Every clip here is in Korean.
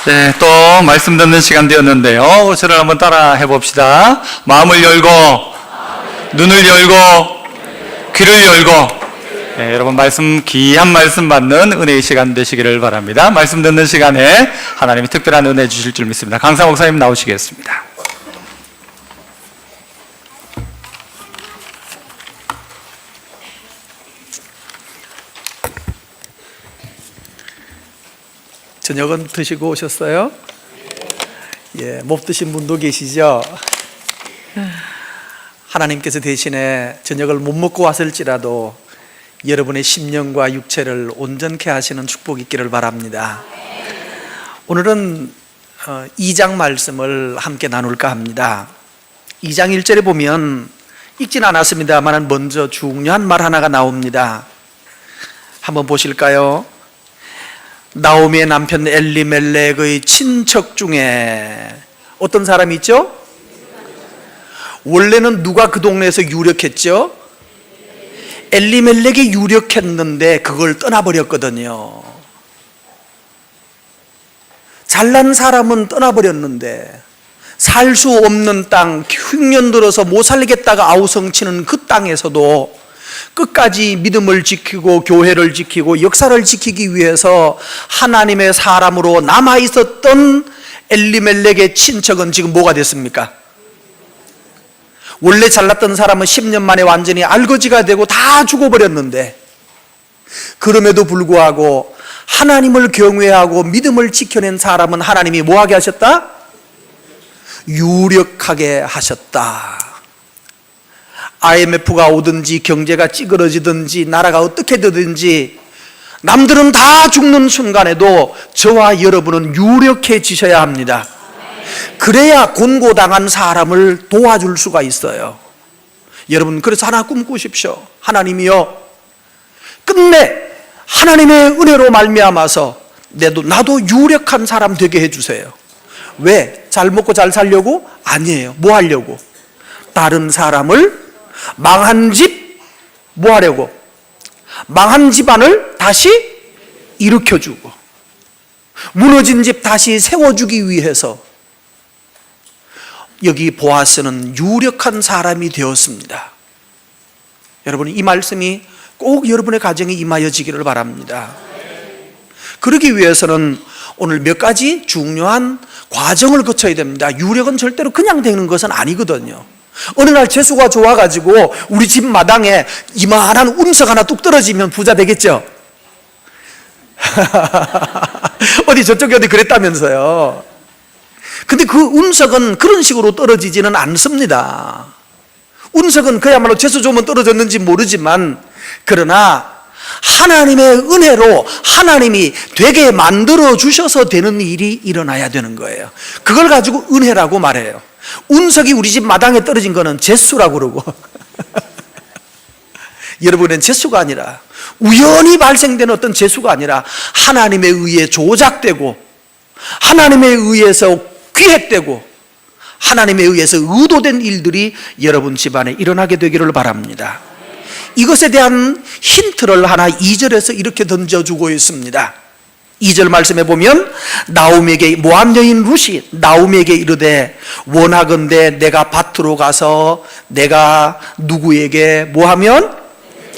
네, 또 말씀 듣는 시간 되었는데요. 저를 한번 따라 해봅시다. 마음을 열고, 눈을 열고, 귀를 열고. 네, 여러분 귀한 말씀 받는 은혜의 시간 되시기를 바랍니다. 말씀 듣는 시간에 하나님이 특별한 은혜 주실 줄 믿습니다. 강사 목사님 나오시겠습니다. 저녁은 드시고 오셨어요? 예, 못 드신 분도 계시죠? 하나님께서 대신에 저녁을 못 먹고 왔을지라도 여러분의 심령과 육체를 온전케 하시는 축복이 있기를 바랍니다. 오늘은 2장 말씀을 함께 나눌까 합니다. 2장 1절에 보면 읽진 않았습니다만 먼저 중요한 말 하나가 나옵니다. 한번 보실까요? 나오미의 남편 엘리멜렉의 친척 중에 어떤 사람이 있죠? 원래는 누가 그 동네에서 유력했죠? 엘리멜렉이 유력했는데 그걸 떠나버렸거든요. 잘난 사람은 떠나버렸는데 살 수 없는 땅, 흉년 들어서 못 살겠다가 아우성치는 그 땅에서도 끝까지 믿음을 지키고 교회를 지키고 역사를 지키기 위해서 하나님의 사람으로 남아있었던 엘리멜렉의 친척은 지금 뭐가 됐습니까? 원래 잘났던 사람은 10년 만에 완전히 알거지가 되고 다 죽어버렸는데, 그럼에도 불구하고 하나님을 경외하고 믿음을 지켜낸 사람은 하나님이 뭐하게 하셨다? 유력하게 하셨다. IMF가 오든지 경제가 찌그러지든지 나라가 어떻게 되든지 남들은 다 죽는 순간에도 저와 여러분은 유력해지셔야 합니다. 그래야 곤고당한 사람을 도와줄 수가 있어요. 여러분, 그래서 하나 꿈꾸십시오. 하나님이여, 끝내 하나님의 은혜로 말미암아서 나도 유력한 사람 되게 해주세요. 왜? 잘 먹고 잘 살려고? 아니에요. 뭐 하려고? 다른 사람을, 망한 집 뭐 하려고? 망한 집안을 다시 일으켜주고, 무너진 집 다시 세워주기 위해서 여기 보아스는 유력한 사람이 되었습니다. 여러분, 이 말씀이 꼭 여러분의 가정에 임하여지기를 바랍니다. 그러기 위해서는 오늘 몇 가지 중요한 과정을 거쳐야 됩니다. 유력은 절대로 그냥 되는 것은 아니거든요. 어느 날 재수가 좋아가지고 우리 집 마당에 이만한 운석 하나 뚝 떨어지면 부자 되겠죠? 어디 저쪽에 어디 그랬다면서요. 근데 그 운석은 그런 식으로 떨어지지는 않습니다. 운석은 그야말로 재수 좋으면 떨어졌는지 모르지만, 그러나 하나님의 은혜로 하나님이 되게 만들어 주셔서 되는 일이 일어나야 되는 거예요. 그걸 가지고 은혜라고 말해요. 운석이 우리 집 마당에 떨어진 거는 재수라고 그러고 여러분은 재수가 아니라, 우연히 발생된 어떤 재수가 아니라 하나님에 의해 조작되고 하나님에 의해서 기획되고 하나님에 의해서 의도된 일들이 여러분 집안에 일어나게 되기를 바랍니다. 이것에 대한 힌트를 하나 2절에서 이렇게 던져주고 있습니다. 2절 말씀에 보면 나오미에게, 모압 여인 룻이 나오미에게 이르되 원하건대 내가 밭으로 가서 내가 누구에게 뭐하면?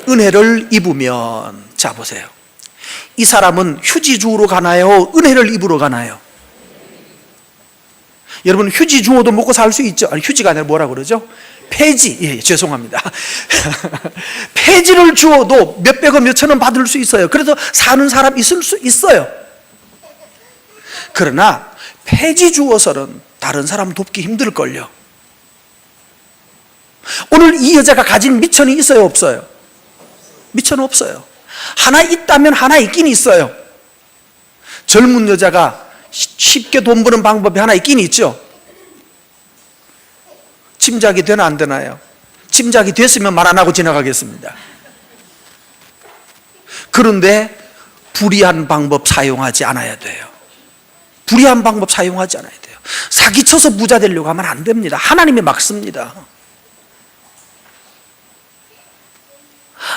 은혜를 입으면. 자, 보세요. 이 사람은 휴지 주우러 가나요? 은혜를 입으러 가나요? 여러분, 휴지 주워도 먹고 살 수 있죠? 아니, 휴지가 아니라 뭐라 그러죠? 폐지. 예, 죄송합니다. 폐지를 주워도 몇백원 몇천원 받을 수 있어요. 그래서 사는 사람 있을 수 있어요. 그러나 폐지 주워서는 다른 사람 돕기 힘들걸요. 오늘 이 여자가 가진 미천이 있어요, 없어요? 미천은 없어요. 하나 있다면 하나 있긴 있어요. 젊은 여자가 쉽게 돈 버는 방법이 하나 있긴 있죠. 짐작이 되나 안 되나요? 짐작이 됐으면 말 안 하고 지나가겠습니다. 그런데 불의한 방법 사용하지 않아야 돼요. 불의한 방법 사용하지 않아야 돼요. 사기쳐서 부자 되려고 하면 안 됩니다. 하나님이 막습니다.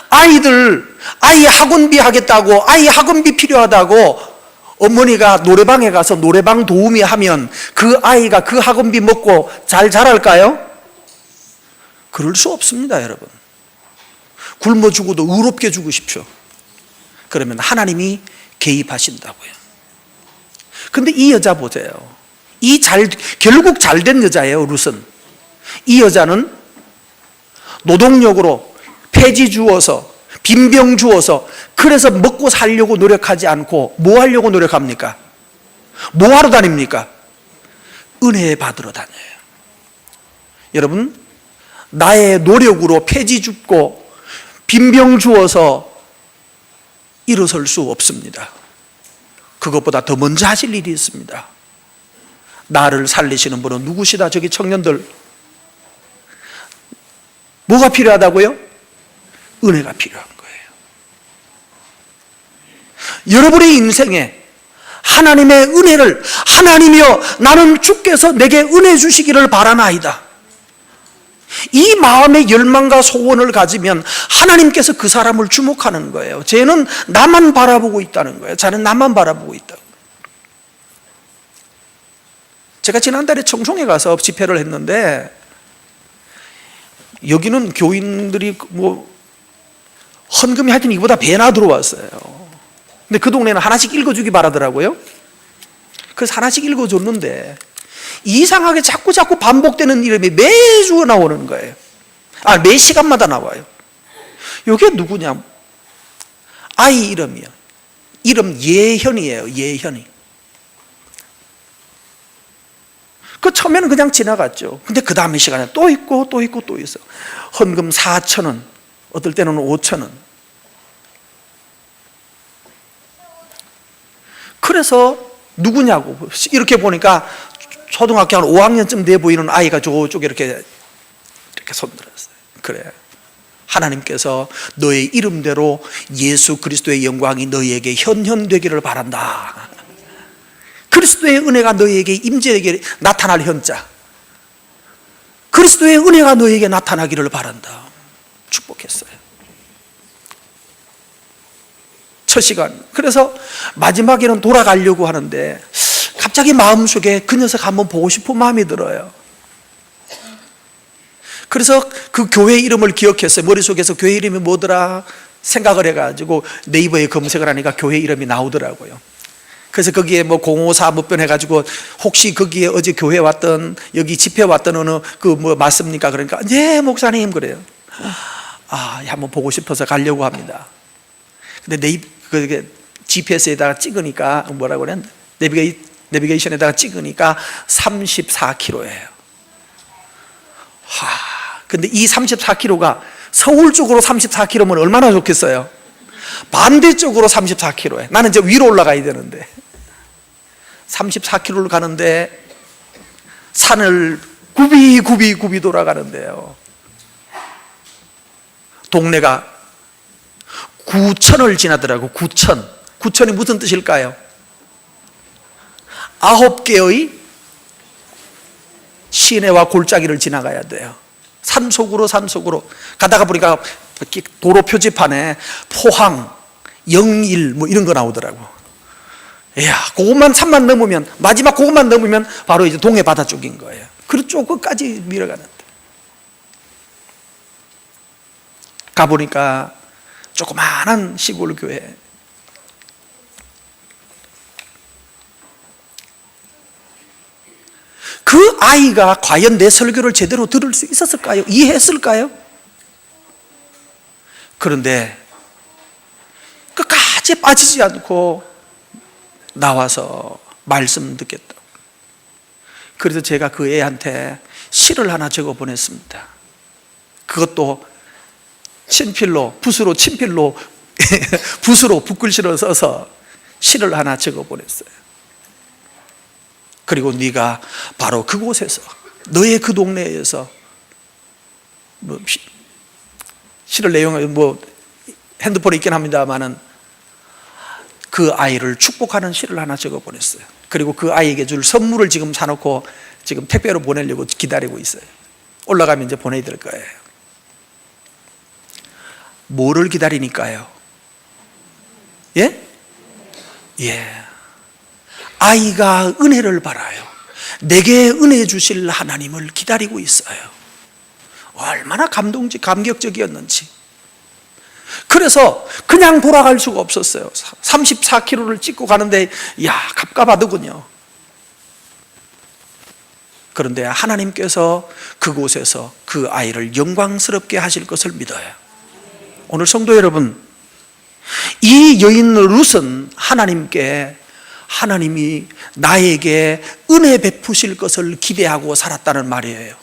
아이 학원비 하겠다고, 아이 학원비 필요하다고 어머니가 노래방에 가서 노래방 도우미 하면 그 아이가 그 학원비 먹고 잘 자랄까요? 그럴 수 없습니다, 여러분. 굶어 죽어도 의롭게 죽으십시오. 그러면 하나님이 개입하신다고요. 근데 이 여자 보세요. 결국 잘된 여자예요, 룻은. 이 여자는 노동력으로 폐지 주어서, 빈병 주어서, 그래서 먹고 살려고 노력하지 않고 뭐 하려고 노력합니까? 뭐 하러 다닙니까? 은혜 받으러 다녀요. 여러분, 나의 노력으로 폐지 줍고 빈병 주어서 일어설 수 없습니다. 그것보다 더 먼저 하실 일이 있습니다. 나를 살리시는 분은 누구시다? 저기 청년들, 뭐가 필요하다고요? 은혜가 필요한 거예요. 여러분의 인생에 하나님의 은혜를, 하나님이여 나는 주께서 내게 은혜 주시기를 바라나이다, 이 마음의 열망과 소원을 가지면 하나님께서 그 사람을 주목하는 거예요. 쟤는 나만 바라보고 있다는 거예요. 자는 나만 바라보고 있다고. 제가 지난달에 청송에 가서 집회를 했는데, 여기는 교인들이 뭐 헌금이 하여튼 이보다 배나 들어왔어요. 근데 그 동네는 하나씩 읽어주기 바라더라고요. 그래서 하나씩 읽어줬는데 이상하게 자꾸 반복되는 이름이 매주 나오는 거예요. 매 시간마다 나와요. 이게 누구냐? 아이 이름이요. 이름 예현이에요. 예현이. 그 처음에는 그냥 지나갔죠. 근데 그 다음에 시간에 또 있고 또 있고 또 있어. 헌금 4,000원, 어떨 때는 5,000원. 그래서 누구냐고 이렇게 보니까 초등학교 한 5학년쯤 돼 보이는 아이가 저쪽에 이렇게 손들었어요. 그래, 하나님께서 너의 이름대로 예수 그리스도의 영광이 너희에게 현현되기를 바란다. 그리스도의 은혜가 너희에게 임재에게 나타날 현자, 그리스도의 은혜가 너희에게 나타나기를 바란다. 축복했어요. 첫 시간. 그래서 마지막에는 돌아가려고 하는데 갑자기 마음속에 그 녀석 한번 보고 싶은 마음이 들어요. 그래서 그 교회 이름을 기억했어요. 머릿속에서 교회 이름이 뭐더라 생각을 해가지고 네이버에 검색을 하니까 교회 이름이 나오더라고요. 그래서 거기에 뭐 054 몇 번 해가지고 혹시 거기에 어제 교회 왔던, 여기 집회 왔던 어느 그 뭐 맞습니까? 그러니까 네 목사님 그래요. 한번 보고 싶어서 가려고 합니다. 근데 그게 GPS에다가 찍으니까 뭐라고 그래? 내비게이션에다가 찍으니까 34km예요. 근데 이 34km가 서울 쪽으로 34km면 얼마나 좋겠어요? 반대쪽으로 34km에. 나는 이제 위로 올라가야 되는데 34km를 가는데 산을 굽이 돌아가는데요. 동네가 구천을 지나더라고. 구천이 무슨 뜻일까요? 9개의 시내와 골짜기를 지나가야 돼요. 산속으로 가다가 보니까 도로 표지판에 포항, 영일 뭐 이런 거 나오더라고. 이야, 그것만 산만 넘으면, 마지막 그것만 넘으면 바로 이제 동해 바다 쪽인 거예요. 그쪽 끝까지 밀어가는데 가보니까 조그마한 시골 교회. 그 아이가 과연 내 설교를 제대로 들을 수 있었을까요? 이해했을까요? 그런데 끝까지 빠지지 않고 나와서 말씀 듣겠다. 그래서 제가 그 애한테 시를 하나 적어 보냈습니다. 그것도 붓으로 붓글씨로 써서 시를 하나 적어 보냈어요. 그리고 네가 바로 그곳에서, 너의 그 동네에서 시를 내용을 핸드폰에 있긴 합니다만은 그 아이를 축복하는 시를 하나 적어 보냈어요. 그리고 그 아이에게 줄 선물을 지금 사놓고 지금 택배로 보내려고 기다리고 있어요. 올라가면 이제 보내드릴 거예요. 뭐를 기다리니까요? 예? 아이가 은혜를 받아요. 내게 은혜 주실 하나님을 기다리고 있어요. 얼마나 감격적이었는지. 그래서 그냥 돌아갈 수가 없었어요. 34km를 찍고 가는데 갑갑하더군요. 그런데 하나님께서 그곳에서 그 아이를 영광스럽게 하실 것을 믿어요. 오늘 성도 여러분, 이 여인 룻은 하나님이 나에게 은혜 베푸실 것을 기대하고 살았다는 말이에요.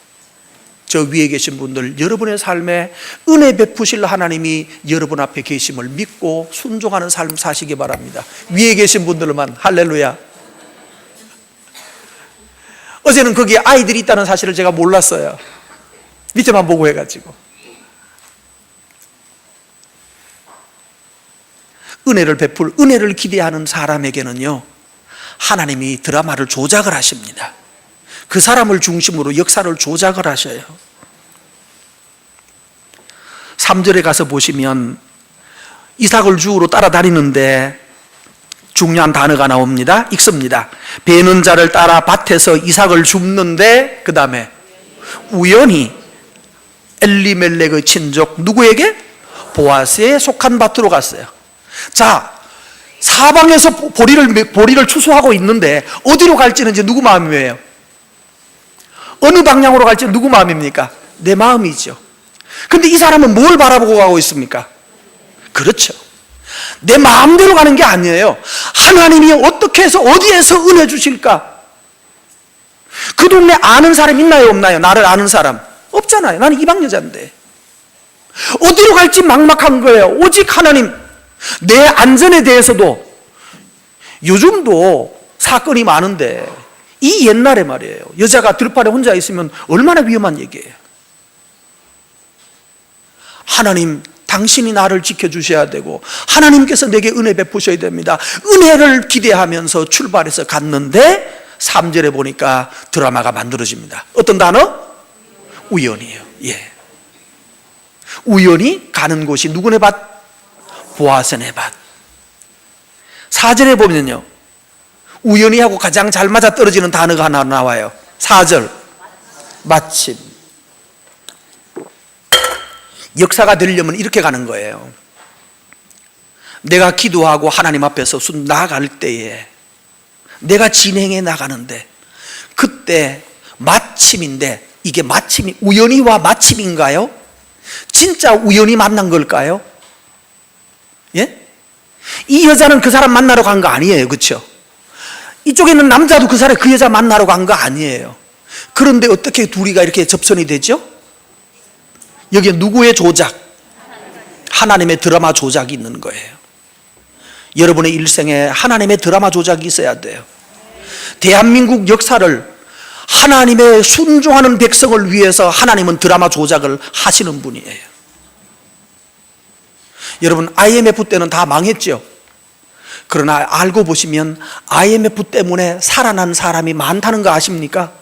저 위에 계신 분들, 여러분의 삶에 은혜 베푸실 하나님이 여러분 앞에 계심을 믿고 순종하는 삶 사시기 바랍니다. 위에 계신 분들만 할렐루야. 어제는 거기에 아이들이 있다는 사실을 제가 몰랐어요. 밑에만 보고 해가지고. 은혜를 기대하는 사람에게는요, 하나님이 드라마를 조작을 하십니다. 그 사람을 중심으로 역사를 조작을 하셔요. 3절에 가서 보시면 이삭을 주우러 따라다니는데 중요한 단어가 나옵니다. 읽습니다. 베는 자를 따라 밭에서 이삭을 줍는데 그 다음에 우연히 엘리멜렉의 친족 누구에게? 보아스에 속한 밭으로 갔어요. 자, 사방에서 보리를 추수하고 있는데 어디로 갈지는 이제 누구 마음이에요? 어느 방향으로 갈지는 누구 마음입니까? 내 마음이죠. 근데 이 사람은 뭘 바라보고 가고 있습니까? 그렇죠. 내 마음대로 가는 게 아니에요. 하나님이 어떻게 해서 어디에서 은혜 주실까? 그 동네 아는 사람 있나요, 없나요? 나를 아는 사람 없잖아요. 나는 이방 여자인데 어디로 갈지 막막한 거예요. 오직 하나님. 내 안전에 대해서도 요즘도 사건이 많은데 이 옛날에 말이에요, 여자가 들판에 혼자 있으면 얼마나 위험한 얘기예요. 하나님, 당신이 나를 지켜주셔야 되고 하나님께서 내게 은혜 베푸셔야 됩니다. 은혜를 기대하면서 출발해서 갔는데 3절에 보니까 드라마가 만들어집니다. 어떤 단어? 우연이에요. 예. 우연히 가는 곳이 누구네 밭? 보아스네 밭. 4절에 보면요, 우연히 하고 가장 잘 맞아 떨어지는 단어가 하나 나와요. 4절, 마침. 역사가 되려면 이렇게 가는 거예요. 내가 기도하고 하나님 앞에서 나아갈 때에, 내가 진행해 나가는데 그때 마침인데, 이게 마침이 우연히와 마침인가요? 진짜 우연히 만난 걸까요? 예? 이 여자는 그 사람 만나러 간 거 아니에요. 그렇죠? 이쪽에 있는 남자도 그 여자 만나러 간 거 아니에요. 그런데 어떻게 둘이가 이렇게 접선이 되죠? 여기에 누구의 조작? 하나님의 드라마 조작이 있는 거예요. 여러분의 일생에 하나님의 드라마 조작이 있어야 돼요. 대한민국 역사를 하나님의 순종하는 백성을 위해서 하나님은 드라마 조작을 하시는 분이에요. 여러분, IMF 때는 다 망했죠. 그러나 알고 보시면 IMF 때문에 살아난 사람이 많다는 거 아십니까?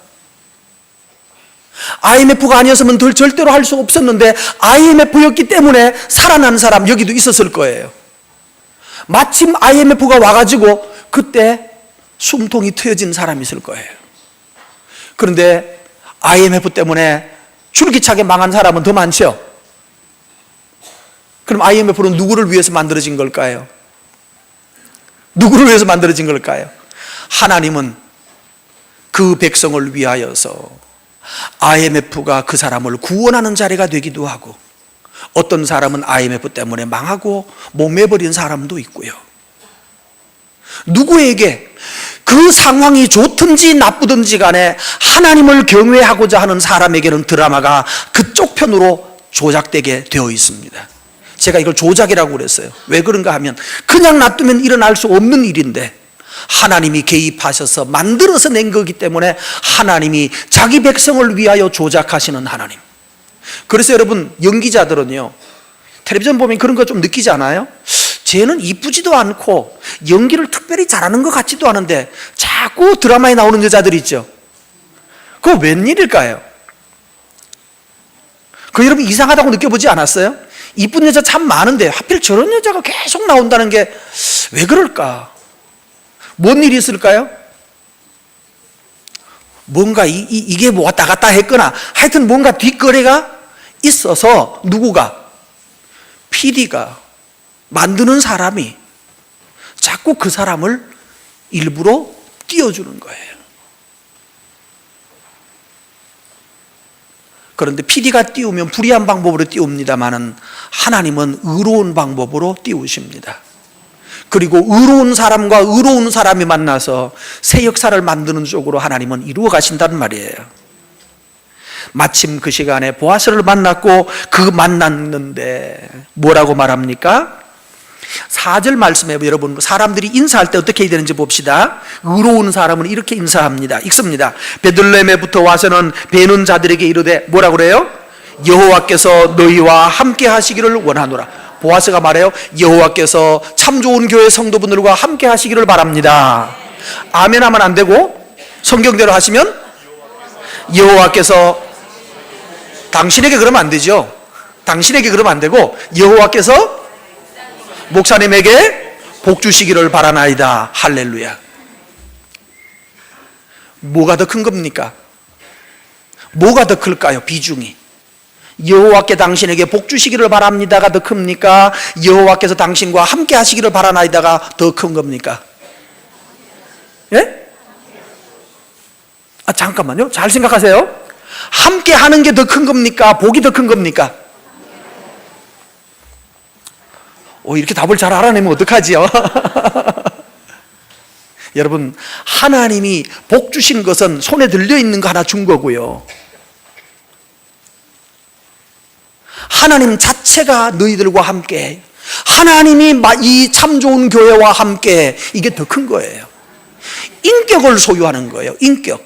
IMF가 아니었으면 절대로 할 수 없었는데 IMF였기 때문에 살아난 사람 여기도 있었을 거예요. 마침 IMF가 와가지고 그때 숨통이 트여진 사람이 있을 거예요. 그런데 IMF 때문에 줄기차게 망한 사람은 더 많죠. 그럼 IMF는 누구를 위해서 만들어진 걸까요? 누구를 위해서 만들어진 걸까요? 하나님은 그 백성을 위하여서 IMF가 그 사람을 구원하는 자리가 되기도 하고, 어떤 사람은 IMF 때문에 망하고 목매버린 사람도 있고요. 누구에게 그 상황이 좋든지 나쁘든지 간에 하나님을 경외하고자 하는 사람에게는 드라마가 그쪽 편으로 조작되게 되어 있습니다. 제가 이걸 조작이라고 그랬어요. 왜 그런가 하면 그냥 놔두면 일어날 수 없는 일인데 하나님이 개입하셔서 만들어서 낸 거기 때문에 하나님이 자기 백성을 위하여 조작하시는 하나님. 그래서 여러분, 연기자들은요, 텔레비전 보면 그런 거 좀 느끼지 않아요? 쟤는 이쁘지도 않고 연기를 특별히 잘하는 것 같지도 않은데 자꾸 드라마에 나오는 여자들 있죠. 그거 웬일일까요? 그 여러분 이상하다고 느껴보지 않았어요? 이쁜 여자 참 많은데 하필 저런 여자가 계속 나온다는 게 왜 그럴까? 뭔 일이 있을까요? 뭔가 이게 뭐 왔다 갔다 했거나 하여튼 뭔가 뒷거래가 있어서 누구가? PD가 만드는 사람이 자꾸 그 사람을 일부러 띄워주는 거예요. 그런데 PD가 띄우면 불의한 방법으로 띄웁니다만은 하나님은 의로운 방법으로 띄우십니다. 그리고 의로운 사람과 의로운 사람이 만나서 새 역사를 만드는 쪽으로 하나님은 이루어 가신다는 말이에요. 마침 그 시간에 보아스를 만났고 그 만났는데 뭐라고 말합니까? 4절 말씀에 여러분 사람들이 인사할 때 어떻게 해야 되는지 봅시다. 의로운 사람은 이렇게 인사합니다. 읽습니다. 베들레헴에부터 와서는 베는 자들에게 이르되 뭐라 그래요? 여호와께서 너희와 함께 하시기를 원하노라. 보아스가 말해요. 여호와께서 참 좋은 교회 성도분들과 함께 하시기를 바랍니다. 아멘 하면 안 되고 성경대로 하시면 여호와께서 당신에게 그러면 안 되죠. 당신에게 그러면 안 되고 여호와께서 목사님에게 복 주시기를 바라나이다. 할렐루야. 뭐가 더 큰 겁니까? 뭐가 더 클까요? 비중이. 여호와께 당신에게 복 주시기를 바랍니다가 더 큽니까? 여호와께서 당신과 함께 하시기를 바라나이다가 더 큰 겁니까? 예? 잠깐만요. 잘 생각하세요. 함께 하는 게 더 큰 겁니까? 복이 더 큰 겁니까? 이렇게 답을 잘 알아내면 어떡하지요? 여러분, 하나님이 복 주신 것은 손에 들려있는 거 하나 준 거고요. 하나님 자체가 너희들과 함께, 하나님이 이 참 좋은 교회와 함께, 이게 더 큰 거예요. 인격을 소유하는 거예요. 인격.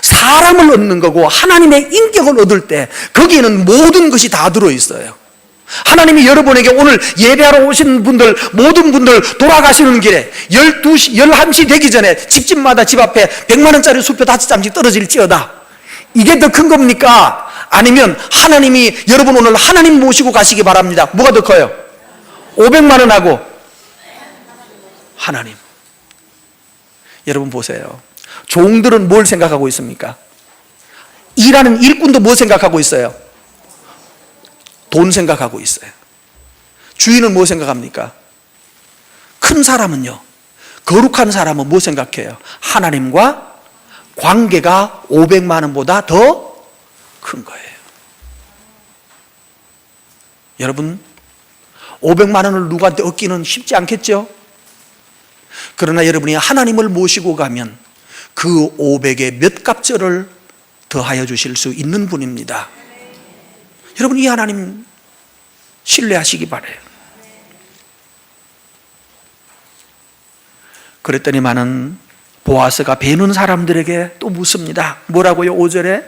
사람을 얻는 거고 하나님의 인격을 얻을 때 거기에는 모든 것이 다 들어있어요. 하나님이 여러분에게 오늘 예배하러 오신 분들, 모든 분들 돌아가시는 길에 12시, 11시 되기 전에 집집마다 집 앞에 100만 원짜리 수표 5장씩 떨어질지어다. 이게 더 큰 겁니까? 아니면 하나님이 여러분 오늘 하나님 모시고 가시기 바랍니다. 뭐가 더 커요? 500만 원하고 하나님. 여러분 보세요. 종들은 뭘 생각하고 있습니까? 일하는 일꾼도 뭐 생각하고 있어요? 돈 생각하고 있어요. 주인은 뭐 생각합니까? 큰 사람은요, 거룩한 사람은 뭐 생각해요? 하나님과 관계가 500만 원보다 더 큰 거예요. 여러분, 500만 원을 누구한테 얻기는 쉽지 않겠죠? 그러나 여러분이 하나님을 모시고 가면 그 500의 몇 값절을 더하여 주실 수 있는 분입니다. 여러분, 이 하나님 신뢰하시기 바라요. 그랬더니만은 보아스가 베는 사람들에게 또 묻습니다. 뭐라고요? 5절에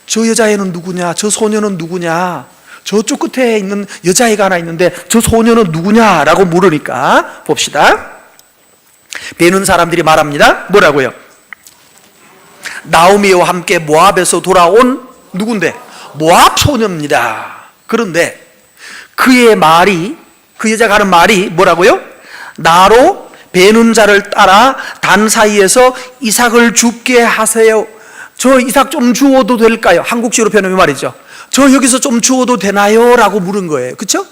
저 여자애는 누구냐? 저 소녀는 누구냐? 저쪽 끝에 있는 여자애가 하나 있는데 저 소녀는 누구냐라고 물으니까 봅시다. 베는 사람들이 말합니다. 뭐라고요? 나오미와 함께 모압에서 돌아온 누군데? 모압 소녀입니다. 그런데 그의 말이, 그 여자가 하는 말이 뭐라고요? 나로 베는 자를 따라 단 사이에서 이삭을 죽게 하세요. 저 이삭 좀 주어도 될까요? 한국식으로 표현하면 말이죠. 저 여기서 좀 주어도 되나요? 라고 물은 거예요. 그렇죠?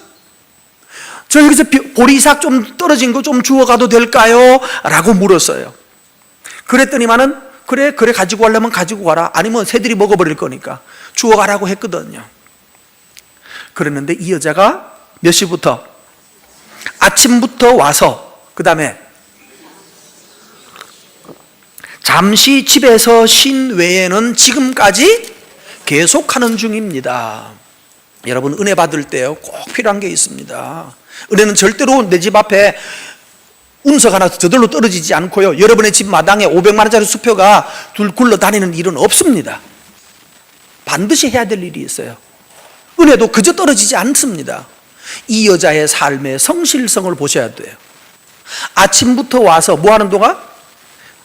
저 여기서 보리 이삭 좀 떨어진 거 좀 주워 가도 될까요? 라고 물었어요. 그랬더니만은 그래 가지고 가려면 가지고 가라. 아니면 새들이 먹어버릴 거니까 주워 가라고 했거든요. 그랬는데 이 여자가 몇 시부터? 아침부터 와서 그 다음에 잠시 집에서 쉰 외에는 지금까지 계속하는 중입니다. 여러분, 은혜 받을 때요 꼭 필요한 게 있습니다. 은혜는 절대로 내 집 앞에 운석 하나 저절로 떨어지지 않고요, 여러분의 집 마당에 500만 원짜리 수표가 둘 굴러다니는 일은 없습니다. 반드시 해야 될 일이 있어요. 은혜도 그저 떨어지지 않습니다. 이 여자의 삶의 성실성을 보셔야 돼요. 아침부터 와서 뭐 하는 동안?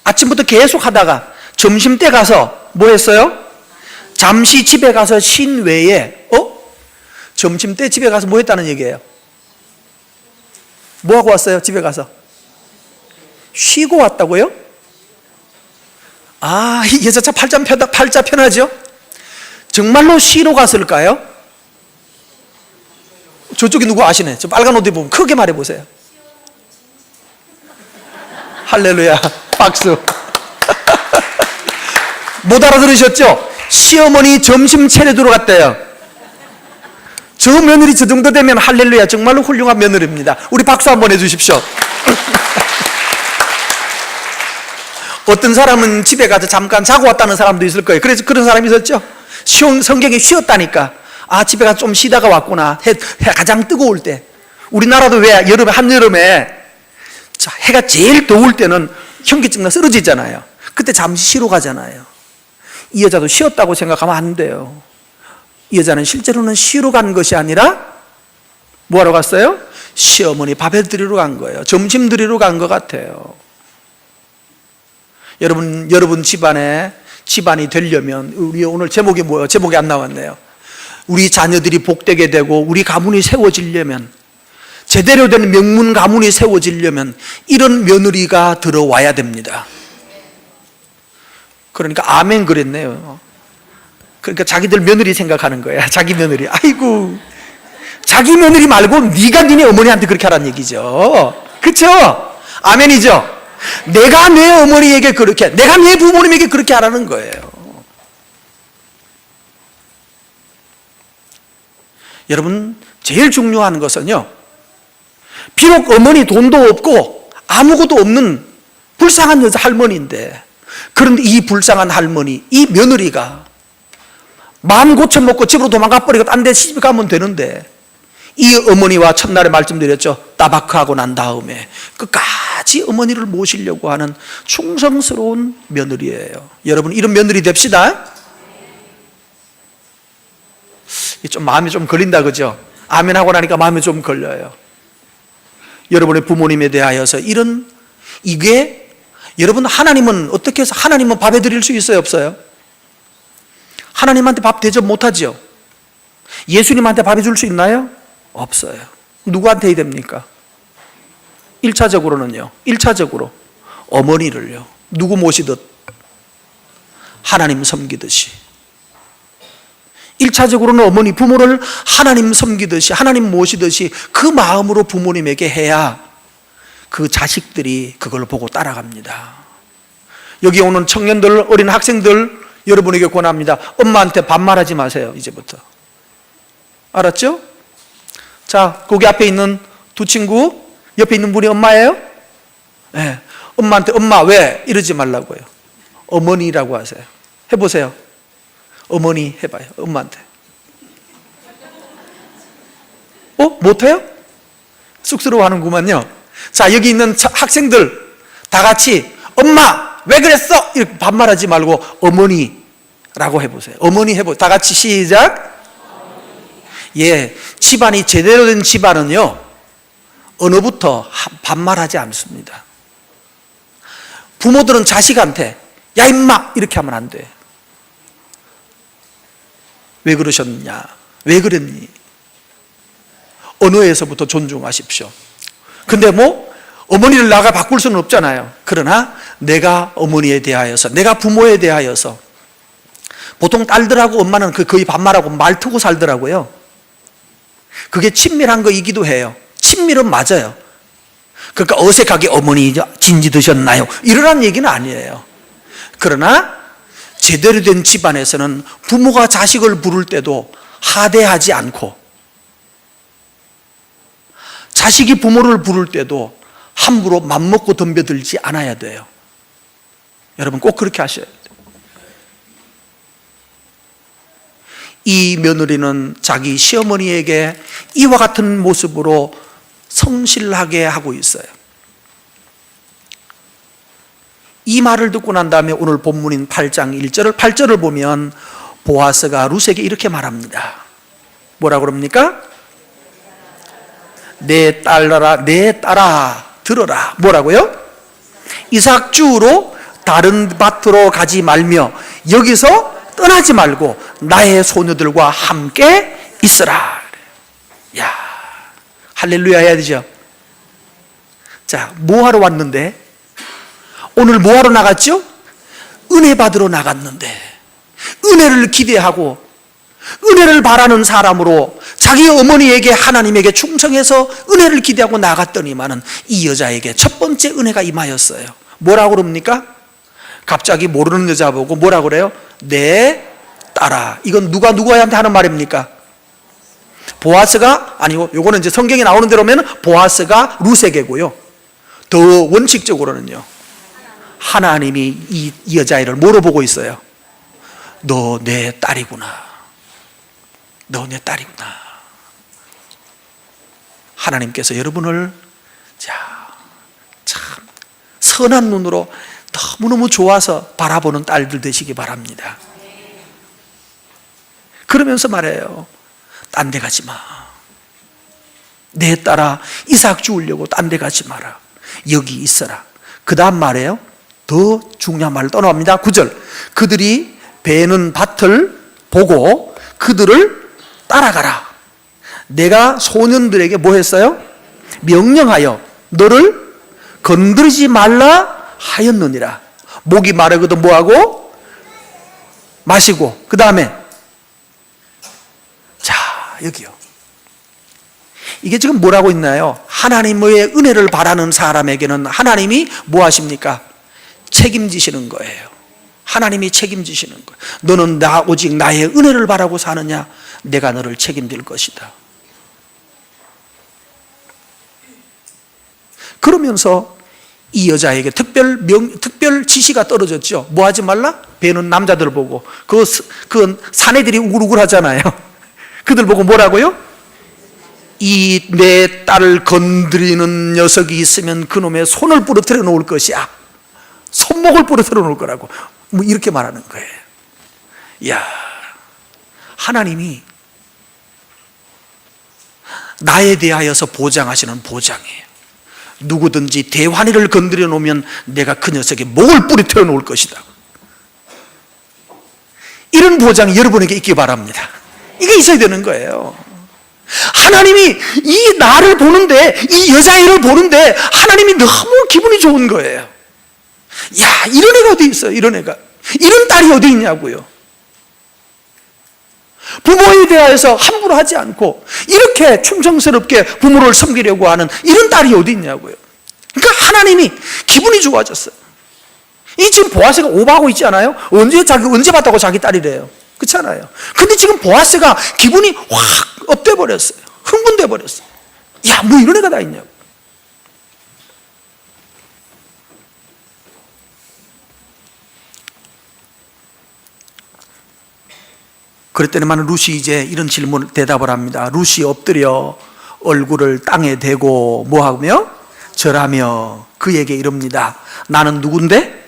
아침부터 계속 하다가 점심때 가서 뭐 했어요? 잠시 집에 가서 쉰 외에 점심때 집에 가서 뭐 했다는 얘기예요? 뭐 하고 왔어요? 집에 가서 쉬고 왔다고요? 이 여자차 팔자 편하죠? 정말로 쉬러 갔을까요? 저쪽에 누구 아시네? 저 빨간 옷 입으면 크게 말해보세요. 할렐루야, 박수. 못 알아들으셨죠? 시어머니 점심 차려주러 갔대요. 저 며느리 저 정도 되면 할렐루야, 정말로 훌륭한 며느리입니다. 우리 박수 한번 해주십시오. 어떤 사람은 집에 가서 잠깐 자고 왔다는 사람도 있을 거예요. 그래서 그런 사람이 있었죠? 성경에 쉬었다니까. 집에 가서 좀 쉬다가 왔구나. 해 가장 뜨거울 때. 우리나라도 왜 한여름에 해가 제일 더울 때는 현기증나 쓰러지잖아요. 그때 잠시 쉬러 가잖아요. 이 여자도 쉬었다고 생각하면 안 돼요. 이 여자는 실제로는 쉬러 간 것이 아니라 뭐하러 갔어요? 시어머니 밥해 드리러 간 거예요. 점심 드리러 간 것 같아요. 여러분 집안이 되려면, 우리 오늘 제목이 뭐예요? 제목이 안 나왔네요. 우리 자녀들이 복되게 되고 우리 가문이 세워지려면, 제대로 된 명문 가문이 세워지려면 이런 며느리가 들어와야 됩니다. 그러니까 아멘 그랬네요. 그러니까 자기들 며느리 생각하는 거야. 자기 며느리. 아이고, 자기 며느리 말고 네가 니네 어머니한테 그렇게 하라는 얘기죠. 그렇죠? 아멘이죠? 내가 내 어머니에게 그렇게, 내가 내 부모님에게 그렇게 하라는 거예요. 여러분, 제일 중요한 것은요, 비록 어머니 돈도 없고 아무것도 없는 불쌍한 여자 할머니인데, 그런데 이 불쌍한 할머니, 이 며느리가 마음 고쳐먹고 집으로 도망가 버리고 딴 데 시집 가면 되는데, 이 어머니와 첫날에 말씀드렸죠. 따바크하고 난 다음에 끝까지 어머니를 모시려고 하는 충성스러운 며느리예요. 여러분, 이런 며느리 됩시다. 좀 마음이 좀 걸린다, 그죠? 아멘 하고 나니까 마음이 좀 걸려요. 여러분의 부모님에 대하여서 이게 여러분, 하나님은 어떻게 해서 하나님은 밥해 드릴 수 있어요, 없어요? 하나님한테 밥 대접 못하죠? 예수님한테 밥 해줄 수 있나요? 없어요. 누구한테 해야 됩니까? 1차적으로는요, 1차적으로 어머니를요, 누구 모시듯 하나님 섬기듯이, 1차적으로는 어머니, 부모를 하나님 섬기듯이, 하나님 모시듯이 그 마음으로 부모님에게 해야 그 자식들이 그걸 보고 따라갑니다. 여기 오는 청년들, 어린 학생들, 여러분에게 권합니다. 엄마한테 반말하지 마세요, 이제부터. 알았죠? 자, 거기 앞에 있는 두 친구, 옆에 있는 분이 엄마예요? 네. 엄마한테 엄마 왜? 이러지 말라고요. 어머니라고 하세요. 해보세요. 어머니 해봐요, 엄마한테. 못해요? 쑥스러워 하는구만요. 자, 여기 있는 학생들 다 같이 엄마 왜 그랬어? 이렇게 반말하지 말고 어머니라고 해보세요. 어머니 해보세요. 다 같이 시작. 예, 집안이 제대로 된 집안은요, 어느부터 반말하지 않습니다. 부모들은 자식한테 야 임마 이렇게 하면 안 돼. 왜 그러셨냐? 왜 그랬니? 언어에서부터 존중하십시오. 근데 어머니를 나가 바꿀 수는 없잖아요. 그러나 내가 어머니에 대하여서, 내가 부모에 대하여서, 보통 딸들하고 엄마는 거의 반말하고 말 트고 살더라고요. 그게 친밀한 거이기도 해요. 친밀은 맞아요. 그러니까 어색하게 어머니 진지 드셨나요? 이러란 얘기는 아니에요. 그러나 제대로 된 집안에서는 부모가 자식을 부를 때도 하대하지 않고, 자식이 부모를 부를 때도 함부로 맘먹고 덤벼들지 않아야 돼요. 여러분 꼭 그렇게 하셔야 돼요. 이 며느리는 자기 시어머니에게 이와 같은 모습으로 성실하게 하고 있어요. 이 말을 듣고 난 다음에 오늘 본문인 8장 8절을 보면 보아스가 룻에게 이렇게 말합니다. 뭐라고 그럽니까? 내 딸아 들어라. 뭐라고요? 이삭 주우러 다른 밭으로 가지 말며 여기서 떠나지 말고 나의 소녀들과 함께 있으라. 야, 할렐루야 해야 되죠. 자, 뭐 하러 왔는데? 오늘 뭐 하러 나갔죠? 은혜 받으러 나갔는데 은혜를 기대하고 은혜를 바라는 사람으로 자기 어머니에게 하나님에게 충성해서 은혜를 기대하고 나갔더니만은 이 여자에게 첫 번째 은혜가 임하였어요. 뭐라고 그럽니까? 갑자기 모르는 여자 보고 뭐라고 그래요? 내 딸아. 이건 누가 누구한테 하는 말입니까? 보아스가 아니고 요거는 이제 성경에 나오는 대로면 보아스가 룻에게고요. 더 원칙적으로는요, 하나님이 이 여자애를 뭐로 보고 있어요? 너 내 딸이구나. 너 내 딸이구나. 하나님께서 여러분을 참 선한 눈으로 너무너무 좋아서 바라보는 딸들 되시기 바랍니다. 그러면서 말해요. 딴 데 가지 마. 내 딸아, 이삭 주우려고 딴 데 가지 마라. 여기 있어라. 그 다음 말이에요. 더 중요한 말을 떠나옵니다. 9절. 그들이 베는 밭을 보고 그들을 따라가라. 내가 소년들에게 뭐 했어요? 명령하여 너를 건드리지 말라 하였느니라. 목이 마르거든 뭐하고? 마시고. 그 다음에 자, 여기요. 이게 지금 뭐라고 있나요? 하나님의 은혜를 바라는 사람에게는 하나님이 뭐 하십니까? 책임지시는 거예요. 하나님이 책임지시는 거예요. 너는 오직 나의 은혜를 바라고 사느냐? 내가 너를 책임질 것이다. 그러면서 이 여자에게 특별 지시가 떨어졌죠. 뭐 하지 말라? 배는 남자들 보고. 그 사내들이 우글우글 하잖아요. 그들 보고 뭐라고요? 이 내 딸을 건드리는 녀석이 있으면 그놈의 손을 부러뜨려 놓을 것이야. 손목을 부러뜨려 놓을 거라고. 뭐 이렇게 말하는 거예요. 이야, 하나님이 나에 대하여서 보장하시는 보장이에요. 누구든지 대환희를 건드려 놓으면 내가 그 녀석의 목을 부러뜨려 놓을 것이다. 이런 보장이 여러분에게 있기 바랍니다. 이게 있어야 되는 거예요. 하나님이 이 나를 보는데, 이 여자애를 보는데 하나님이 너무 기분이 좋은 거예요. 야, 이런 애가 어디 있어요? 이런 애가. 이런 딸이 어디 있냐고요. 부모에 대하여서 함부로 하지 않고 이렇게 충성스럽게 부모를 섬기려고 하는 이런 딸이 어디 있냐고요. 그러니까 하나님이 기분이 좋아졌어요. 이 지금 보아스가 오버하고 있지 않아요? 언제 봤다고 자기 딸이래요. 그렇잖아요. 근데 지금 보아스가 기분이 확 업돼 버렸어요. 흥분돼 버렸어요. 야, 뭐 이런 애가 다 있냐고. 그랬더니만 룻이 이제 이런 질문을 대답을 합니다. 룻이 엎드려 얼굴을 땅에 대고 뭐하며? 절하며 그에게 이럽니다. 나는 누군데?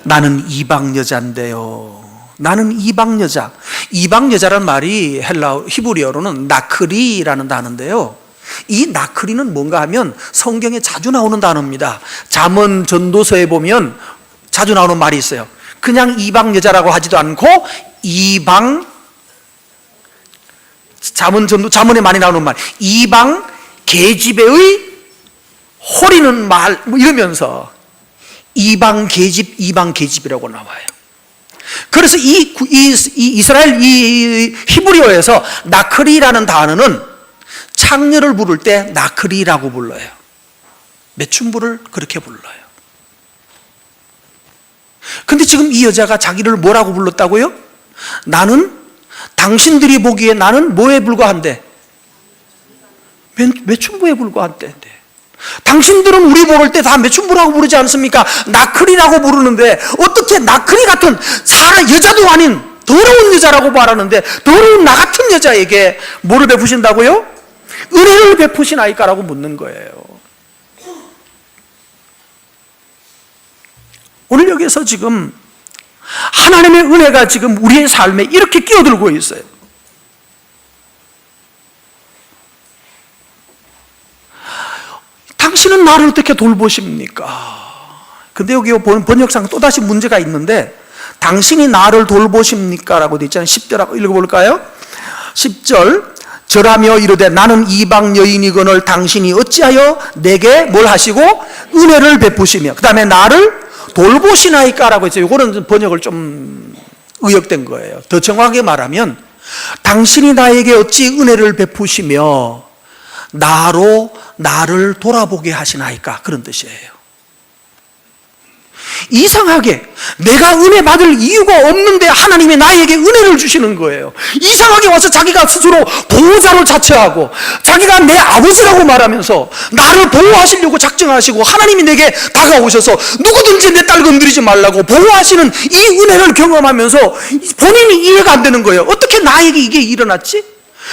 나는 이방 여자인데요. 나는 이방 여자. 이방 여자란 말이 히브리어로는 나크리라는 단어인데요. 이 나크리는 뭔가 하면 성경에 자주 나오는 단어입니다. 잠언 전도서에 보면 자주 나오는 말이 있어요. 그냥 이방 여자라고 하지도 않고 이방, 잠언에 많이 나오는 말, 이방 계집애의 호리는 말, 뭐 이러면서 이방 계집이라고 나와요. 그래서 이 이스라엘 이 히브리어에서 나크리라는 단어는 창녀를 부를 때 나크리라고 불러요. 매춘부를 그렇게 불러요. 근데 지금 이 여자가 자기를 뭐라고 불렀다고요? 나는 당신들이 보기에 나는 뭐에 불과한데? 매춘부에 불과한데. 당신들은 우리 부를 때 다 매춘부라고 부르지 않습니까? 나크리라고 부르는데 어떻게 나크리 같은 여자도 아닌 더러운 여자라고 말하는데 더러운 나 같은 여자에게 뭐를 베푸신다고요? 은혜를 베푸시나이까라고 묻는 거예요. 오늘 여기서 지금 하나님의 은혜가 지금 우리의 삶에 이렇게 끼어들고 있어요. 당신은 나를 어떻게 돌보십니까? 근데 여기 번역상 또다시 문제가 있는데 당신이 나를 돌보십니까? 라고 되어 있잖아요. 10절 읽어볼까요? 10절 절하며 이르되 나는 이방 여인이거늘 당신이 어찌하여 내게 뭘 하시고 은혜를 베푸시며 그 다음에 나를 돌보시나이까라고 했어요. 이거는 번역을 좀 의역된 거예요. 더 정확하게 말하면 당신이 나에게 어찌 은혜를 베푸시며 나로 나를 돌아보게 하시나이까, 그런 뜻이에요. 이상하게 내가 은혜 받을 이유가 없는데 하나님이 나에게 은혜를 주시는 거예요. 이상하게 와서 자기가 스스로 보호자로 자처하고 자기가 내 아버지라고 말하면서 나를 보호하시려고 작정하시고 하나님이 내게 다가오셔서 누구든지 내 딸 건드리지 말라고 보호하시는 이 은혜를 경험하면서 본인이 이해가 안 되는 거예요. 어떻게 나에게 이게 일어났지?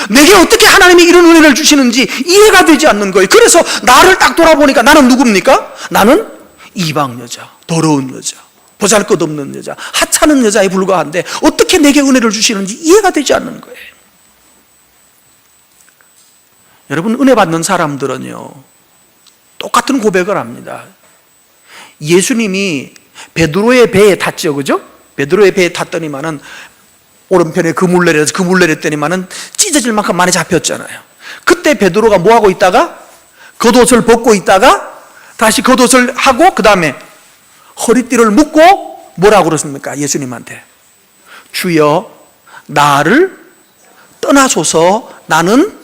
내게 어떻게 하나님이 이런 은혜를 주시는지 이해가 되지 않는 거예요. 그래서 나를 딱 돌아보니까 나는 누굽니까? 나는 이방 여자, 더러운 여자, 보잘것없는 여자, 하찮은 여자에 불과한데 어떻게 내게 은혜를 주시는지 이해가 되지 않는 거예요. 여러분, 은혜 받는 사람들은요 똑같은 고백을 합니다. 예수님이 베드로의 배에 탔죠, 그죠? 베드로의 배에 탔더니만은 오른편에 그물 내렸더니만은 찢어질 만큼 많이 잡혔잖아요. 그때 베드로가 뭐 하고 있다가 겉옷을 벗고 있다가 다시 겉옷을 하고 그 다음에 허리띠를 묶고 뭐라고 그러십니까? 예수님한테 주여 나를 떠나소서 나는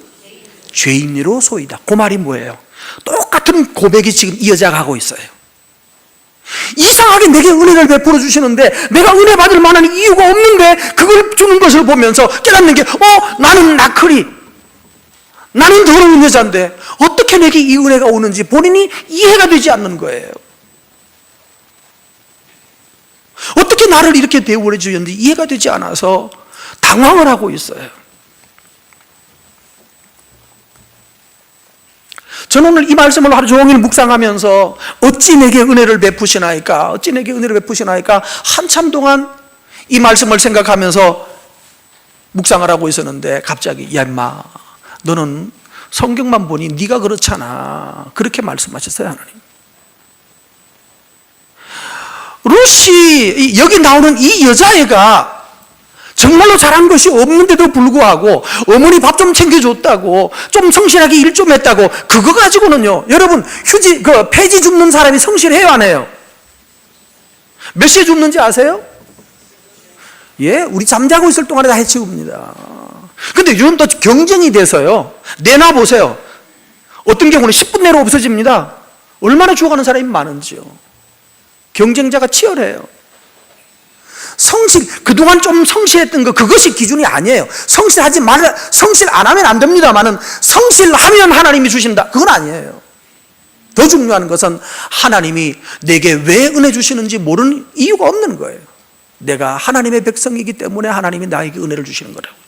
죄인이로소이다. 그 말이 뭐예요? 똑같은 고백이 지금 이 여자가 하고 있어요. 이상하게 내게 은혜를 베풀어 주시는데 내가 은혜 받을 만한 이유가 없는데 그걸 주는 것을 보면서 깨닫는 게 나는 나크리, 나는 더러운 여자인데 어떻게 내게 이 은혜가 오는지 본인이 이해가 되지 않는 거예요. 어떻게 나를 이렇게 대우해 주셨는지 이해가 되지 않아서 당황을 하고 있어요. 저는 오늘 이 말씀을 하루 종일 묵상하면서 어찌 내게 은혜를 베푸시나이까, 어찌 내게 은혜를 베푸시나이까 한참 동안 이 말씀을 생각하면서 묵상을 하고 있었는데 갑자기 야 임마 너는 성경만 보니 네가 그렇잖아, 그렇게 말씀하셨어요. 하나님. 루시, 여기 나오는 이 여자애가 정말로 잘한 것이 없는데도 불구하고 어머니 밥 좀 챙겨줬다고, 좀 성실하게 일 좀 했다고, 그거 가지고는요 여러분 폐지 줍는 사람이 성실해요 안 해요? 몇 시에 줍는지 아세요? 예, 우리 잠자고 있을 동안에 다 해치웁니다. 근데 요즘 또 경쟁이 돼서요 내놔보세요. 어떤 경우는 10분 내로 없어집니다. 얼마나 죽어가는 사람이 많은지요. 경쟁자가 치열해요. 성실, 그동안 좀 성실했던 거 그것이 기준이 아니에요. 성실하지 말라, 성실 안 하면 안 됩니다만은 성실하면 하나님이 주신다, 그건 아니에요. 더 중요한 것은 하나님이 내게 왜 은혜 주시는지 모르는 이유가 없는 거예요. 내가 하나님의 백성이기 때문에 하나님이 나에게 은혜를 주시는 거라고.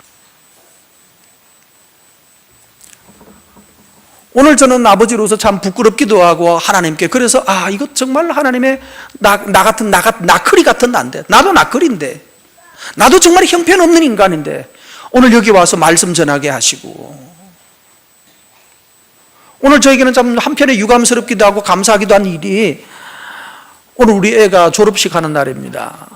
오늘 저는 아버지로서 참 부끄럽기도 하고 하나님께 그래서 이거 정말 하나님의 나 같은 나크리 같은 난데, 나도 나크리인데, 나도 정말 형편없는 인간인데 오늘 여기 와서 말씀 전하게 하시고, 오늘 저에게는 참 한편에 유감스럽기도 하고 감사하기도 한 일이 오늘 우리 애가 졸업식 하는 날입니다.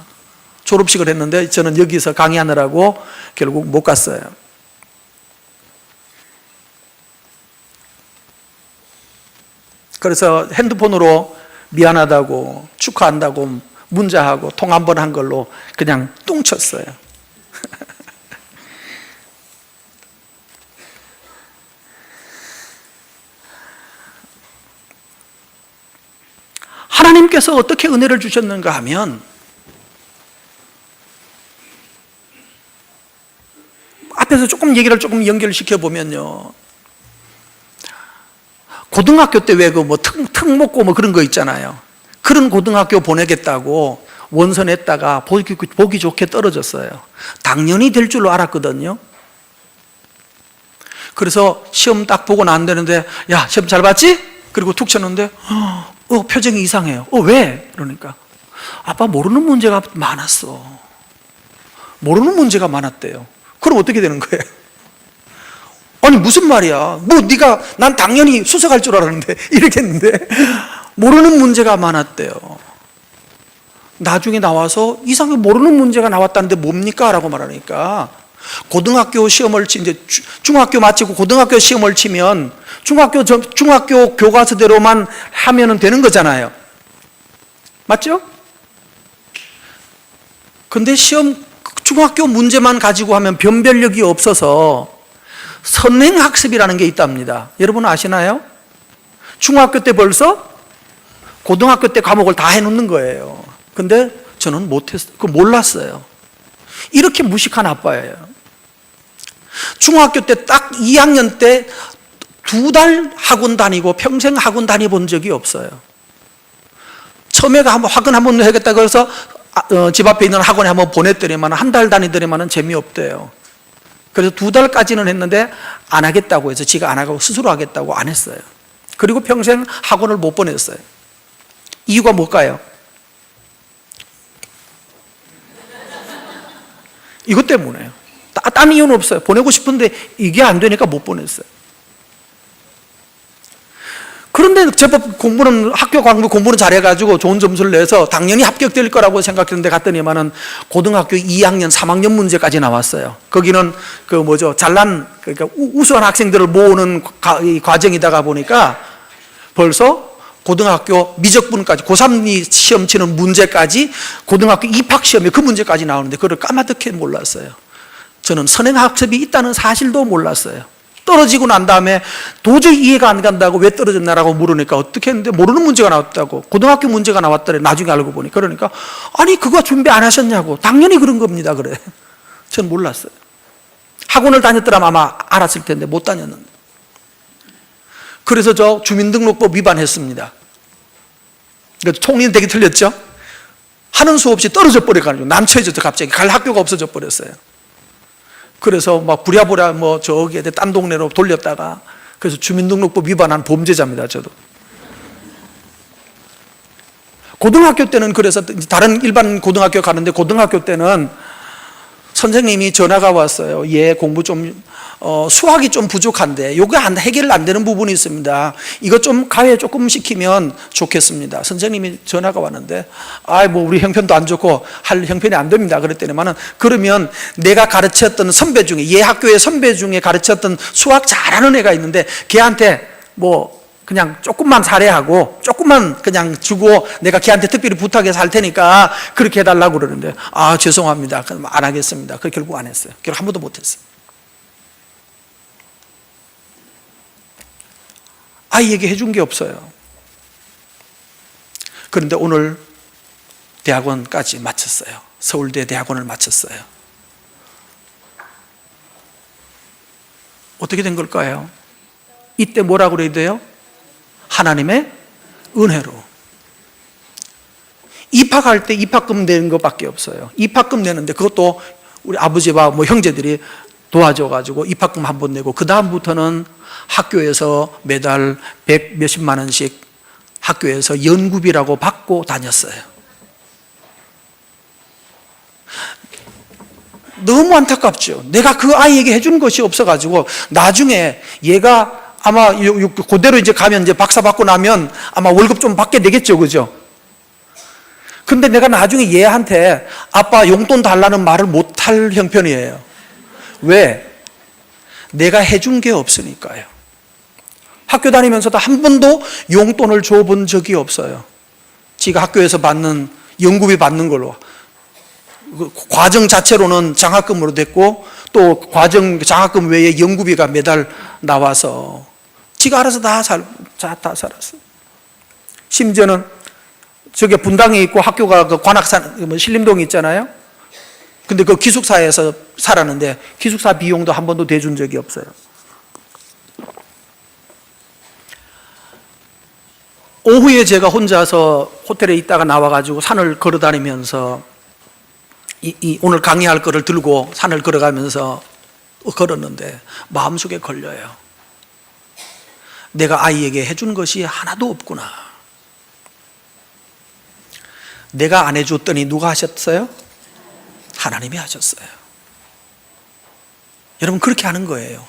졸업식을 했는데 저는 여기서 강의하느라고 결국 못 갔어요. 그래서 핸드폰으로 미안하다고 축하한다고 문자하고 통 한 번 한 걸로 그냥 뚱쳤어요. 하나님께서 어떻게 은혜를 주셨는가 하면 앞에서 조금 얘기를 조금 연결시켜 보면요, 고등학교 때 왜 특목고 그런 거 있잖아요. 그런 고등학교 보내겠다고 원서 냈다가 보기 좋게 떨어졌어요. 당연히 될 줄로 알았거든요. 그래서 시험 딱 보고 나왔는데 야 시험 잘 봤지? 그리고 툭 쳤는데 표정이 이상해요. 왜? 그러니까 아빠 모르는 문제가 많았어. 모르는 문제가 많았대요. 그럼 어떻게 되는 거예요? 아니 무슨 말이야, 네가 난 당연히 수석할 줄 알았는데 이렇게 했는데 모르는 문제가 많았대요. 나중에 나와서 이상하게 모르는 문제가 나왔다는데 뭡니까? 라고 말하니까 고등학교 시험을 이제 중학교 마치고 고등학교 시험을 치면 중학교 교과서대로만 하면은 되는 거잖아요. 맞죠? 근데 중학교 문제만 가지고 하면 변별력이 없어서 선행학습이라는 게 있답니다. 여러분 아시나요? 중학교 때 벌써 고등학교 때 과목을 다 해놓는 거예요. 근데 저는 못했어요. 몰랐어요. 이렇게 무식한 아빠예요. 중학교 때 딱 2학년 때 2달 학원 다니고 평생 학원 다녀본 적이 없어요. 처음에 학원 한번 해야겠다 그래서 집 앞에 있는 학원에 한번 보냈더니만 한 달 다니더니만 재미없대요. 그래서 2달까지는 했는데 안 하겠다고 해서 지가 안 하고 스스로 하겠다고 안 했어요. 그리고 평생 학원을 못 보냈어요. 이유가 뭘까요? 이것 때문에요. 딴 이유는 없어요. 보내고 싶은데 이게 안 되니까 못 보냈어요. 그런데 제법 학교 공부는 잘해가지고 좋은 점수를 내서 당연히 합격될 거라고 생각했는데 갔더니만은 고등학교 2학년, 3학년 문제까지 나왔어요. 거기는 그러니까 우수한 학생들을 모으는 과정이다가 보니까 벌써 고등학교 미적분까지 고3 시험 치는 문제까지 고등학교 입학 시험에 그 문제까지 나오는데 그걸 까마득히 몰랐어요. 저는 선행학습이 있다는 사실도 몰랐어요. 떨어지고 난 다음에 도저히 이해가 안 간다고 왜 떨어졌나라고 물으니까 어떻게 했는데 모르는 문제가 나왔다고. 고등학교 문제가 나왔더래. 나중에 알고 보니. 그러니까 아니 그거 준비 안 하셨냐고. 당연히 그런 겁니다. 그래. 전 몰랐어요. 학원을 다녔더라면 아마 알았을 텐데 못 다녔는데. 그래서 저 주민등록법 위반했습니다. 그러니까 총리는 되게 틀렸죠. 하는 수 없이 떨어져 버려가지고 난처해져서 갑자기 갈 학교가 없어져 버렸어요. 그래서 막 부랴부랴 저기에 딴 동네로 돌렸다가 그래서 주민등록법 위반한 범죄자입니다. 저도. 고등학교 때는 그래서 다른 일반 고등학교 가는데 고등학교 때는 선생님이 전화가 왔어요. 얘 공부 좀 수학이 좀 부족한데 요게 해결 안 되는 부분이 있습니다. 이거 좀 가해 조금 시키면 좋겠습니다. 선생님이 전화가 왔는데 우리 형편도 안 좋고 할 형편이 안 됩니다. 그랬더니만은 그러면 내가 가르쳤던 선배 중에 얘 학교의 선배 중에 가르쳤던 수학 잘하는 애가 있는데 걔한테 그냥 조금만 살해하고 조금만 그냥 주고 내가 걔한테 특별히 부탁해서 할 테니까 그렇게 해달라고 그러는데 죄송합니다. 그럼 안 하겠습니다. 그 결국 안 했어요. 결국 한 번도 못 했어요. 아이에게 해준 게 없어요. 그런데 오늘 대학원까지 마쳤어요. 서울대 대학원을 마쳤어요. 어떻게 된 걸까요? 이때 뭐라고 그래야 돼요? 하나님의 은혜로. 입학할 때 입학금 내는 것밖에 없어요. 입학금 내는데 그것도 우리 아버지와 형제들이 도와줘가지고 입학금 한 번 내고 그 다음부터는 학교에서 매달 100 몇십만 원씩 학교에서 연구비라고 받고 다녔어요. 너무 안타깝죠. 내가 그 아이에게 해준 것이 없어가지고 나중에 얘가 아마 그대로 이제 가면 이제 박사 받고 나면 아마 월급 좀 받게 되겠죠, 그죠? 근데 내가 나중에 얘한테 아빠 용돈 달라는 말을 못할 형편이에요. 왜? 내가 해준 게 없으니까요. 학교 다니면서도 한 번도 용돈을 줘본 적이 없어요. 지가 학교에서 받는 연구비 받는 걸로. 과정 자체로는 장학금으로 됐고 또 장학금 외에 연구비가 매달 나와서 지가 알아서 다 살았어요. 심지어는 저게 분당에 있고 학교가 그 관악산 신림동에 있잖아요. 근데 그 기숙사에서 살았는데 기숙사 비용도 한 번도 대준 적이 없어요. 오후에 제가 혼자서 호텔에 있다가 나와가지고 산을 걸어다니면서 오늘 강의할 거를 들고 산을 걸어가면서 걸었는데 마음속에 걸려요. 내가 아이에게 해준 것이 하나도 없구나. 내가 안 해줬더니 누가 하셨어요? 하나님이 하셨어요. 여러분 그렇게 하는 거예요.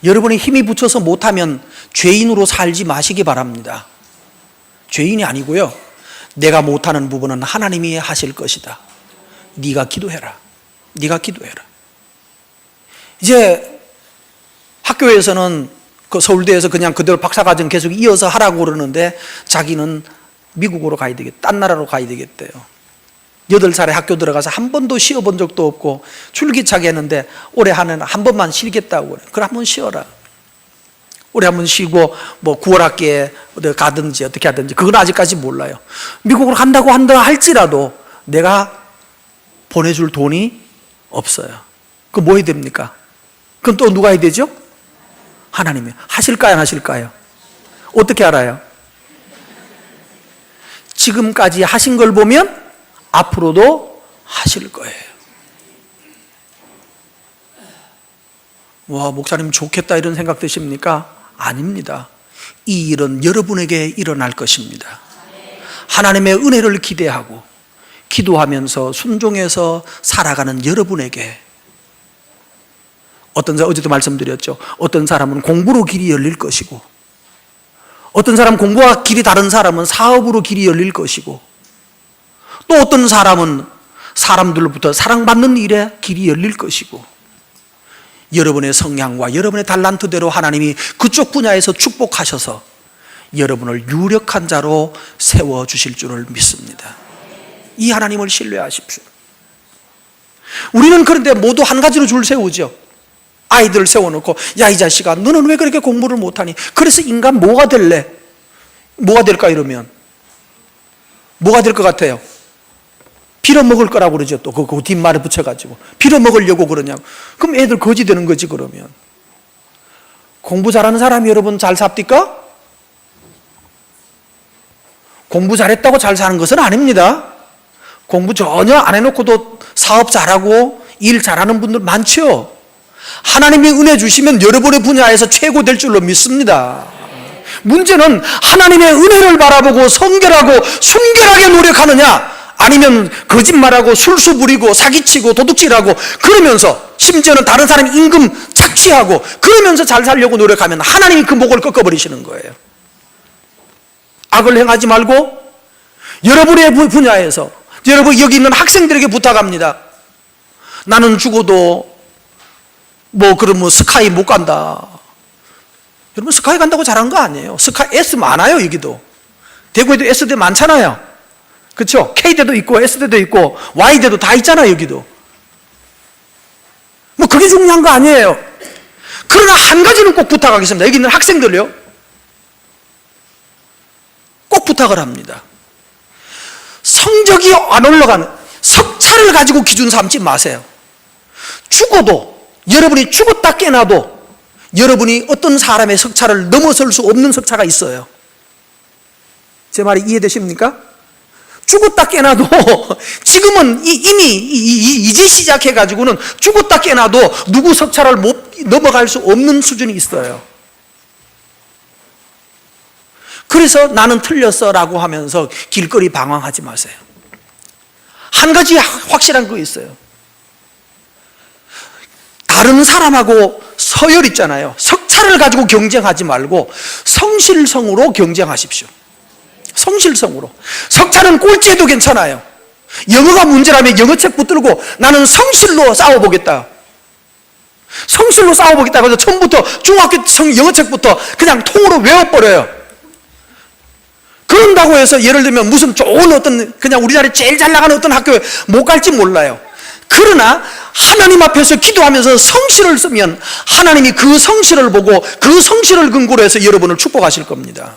여러분이 힘이 붙여서 못하면 죄인으로 살지 마시기 바랍니다. 죄인이 아니고요. 내가 못하는 부분은 하나님이 하실 것이다. 네가 기도해라. 네가 기도해라. 이제 학교에서는 그 서울대에서 그냥 그대로 박사과정 계속 이어서 하라고 그러는데 자기는 미국으로 가야 되겠다. 딴 나라로 가야 되겠대요. 8살에 학교 들어가서 한 번도 쉬어본 적도 없고 줄기차게 했는데 올해 한 번만 쉬겠다고 그래. 그래, 한 번 쉬어라. 올해 한 번 쉬고 뭐 9월 학기에 어디 가든지 어떻게 하든지 그건 아직까지 몰라요. 미국으로 간다고 한다 할지라도 내가 보내줄 돈이 없어요. 그럼 뭐 해야 됩니까? 그럼 또 누가 해야 되죠? 하나님이. 하실까요, 안 하실까요? 어떻게 알아요? 지금까지 하신 걸 보면 앞으로도 하실 거예요. 와, 목사님 좋겠다 이런 생각 드십니까? 아닙니다. 이 일은 여러분에게 일어날 것입니다. 하나님의 은혜를 기대하고 기도하면서 순종해서 살아가는 여러분에게, 어제도 말씀드렸죠. 어떤 사람은 공부로 길이 열릴 것이고, 어떤 사람 공부와 길이 다른 사람은 사업으로 길이 열릴 것이고, 또 어떤 사람은 사람들로부터 사랑받는 일에 길이 열릴 것이고, 여러분의 성향과 여러분의 달란트대로 하나님이 그쪽 분야에서 축복하셔서 여러분을 유력한 자로 세워주실 줄을 믿습니다. 이 하나님을 신뢰하십시오. 우리는 그런데 모두 한 가지로 줄 세우죠. 아이들 세워놓고, 야, 이 자식아, 너는 왜 그렇게 공부를 못하니? 그래서 인간 뭐가 될래? 뭐가 될까 이러면 뭐가 될 것 같아요? 빌어먹을 거라고 그러죠. 또 그 뒷말에 붙여가지고 빌어먹으려고 그러냐고. 그럼 애들 거지 되는 거지. 그러면 공부 잘하는 사람이 여러분 잘 삽니까? 공부 잘했다고 잘 사는 것은 아닙니다. 공부 전혀 안 해놓고도 사업 잘하고 일 잘하는 분들 많죠. 하나님이 은혜 주시면 여러분의 분야에서 최고 될 줄로 믿습니다. 문제는 하나님의 은혜를 바라보고 성결하고 순결하게 노력하느냐, 아니면 거짓말하고 술수 부리고 사기치고 도둑질하고 그러면서 심지어는 다른 사람 임금 착취하고 그러면서 잘 살려고 노력하면 하나님이 그 목을 꺾어버리시는 거예요. 악을 행하지 말고 여러분의 분야에서, 여러분 여기 있는 학생들에게 부탁합니다. 나는 죽어도 그러면 스카이 못 간다. 여러분 스카이 간다고 잘한 거 아니에요. 스카이 S 많아요. 여기도 대구에도 S대 많잖아요. 그렇죠? K대도 있고 S대도 있고 Y대도 다 있잖아요. 여기도 그게 중요한 거 아니에요. 그러나 한 가지는 꼭 부탁하겠습니다. 여기 있는 학생들요, 꼭 부탁을 합니다. 성적이 안 올라가는 석차를 가지고 기준 삼지 마세요. 죽어도, 여러분이 죽었다 깨나도 여러분이 어떤 사람의 석차를 넘어설 수 없는 석차가 있어요. 제 말이 이해되십니까? 죽었다 깨나도 지금은 이미 이제 시작해가지고는 죽었다 깨나도 누구 석차를 못 넘어갈 수 없는 수준이 있어요. 그래서 나는 틀렸어 라고 하면서 길거리 방황하지 마세요. 한 가지 확실한 거 있어요. 다른 사람하고 서열 있잖아요. 석차를 가지고 경쟁하지 말고 성실성으로 경쟁하십시오. 성실성으로. 석차는 꼴찌해도 괜찮아요. 영어가 문제라면 영어책 붙들고 나는 성실로 싸워보겠다. 성실로 싸워보겠다. 그래서 처음부터 중학교 영어책부터 그냥 통으로 외워버려요. 그런다고 해서 예를 들면 무슨 좋은 어떤 그냥 우리나라에 제일 잘 나가는 어떤 학교에 못 갈지 몰라요. 그러나 하나님 앞에서 기도하면서 성실을 쓰면 하나님이 그 성실을 보고 그 성실을 근거로 해서 여러분을 축복하실 겁니다.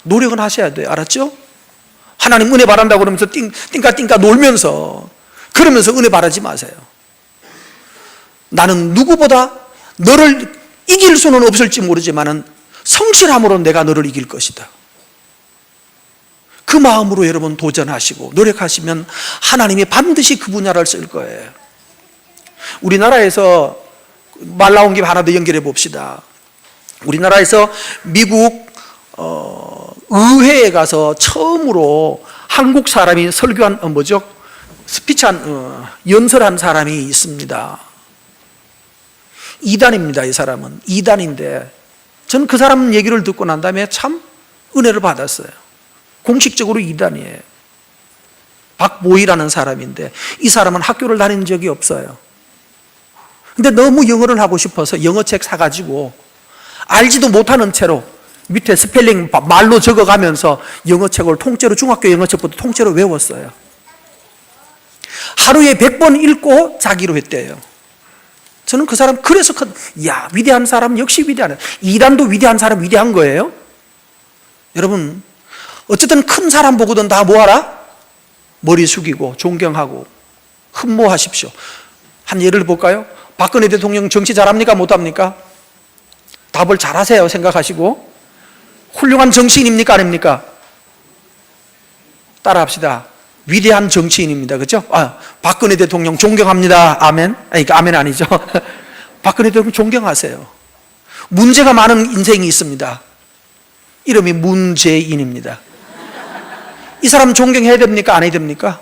노력은 하셔야 돼요. 알았죠? 하나님 은혜 바란다고 그러면서 띵까띵까 놀면서 그러면서 은혜 바라지 마세요. 나는 누구보다 너를 이길 수는 없을지 모르지만 성실함으로 내가 너를 이길 것이다. 그 마음으로 여러분 도전하시고 노력하시면 하나님이 반드시 그 분야를 쓸 거예요. 우리나라에서 말 나온 김에 하나 더 연결해 봅시다. 우리나라에서 미국 의회에 가서 처음으로 한국 사람이 설교한 스피치한 연설한 사람이 있습니다. 이단입니다. 이 사람은 이단인데 저는 그 사람 얘기를 듣고 난 다음에 참 은혜를 받았어요. 공식적으로 이단이에요. 박보희라는 사람인데 이 사람은 학교를 다닌 적이 없어요. 근데 너무 영어를 하고 싶어서 영어책 사가지고 알지도 못하는 채로 밑에 스펠링 말로 적어가면서 영어책을 통째로, 중학교 영어책부터 통째로 외웠어요. 하루에 100번 읽고 자기로 했대요. 저는 그 사람 그래서 위대한 사람 역시 위대하네. 이단도 위대한 사람 위대한 거예요. 여러분 어쨌든 큰 사람 보고든 다 뭐하라? 머리 숙이고 존경하고 흠모하십시오. 한 예를 볼까요? 박근혜 대통령 정치 잘합니까? 못합니까? 답을 잘하세요 생각하시고. 훌륭한 정치인입니까? 아닙니까? 따라합시다. 위대한 정치인입니다. 그렇죠? 박근혜 대통령 존경합니다. 아멘. 그러니까 아멘 아니죠. 박근혜 대통령 존경하세요. 문제가 많은 인생이 있습니다. 이름이 문재인입니다. 이 사람 존경해야 됩니까? 안 해야 됩니까?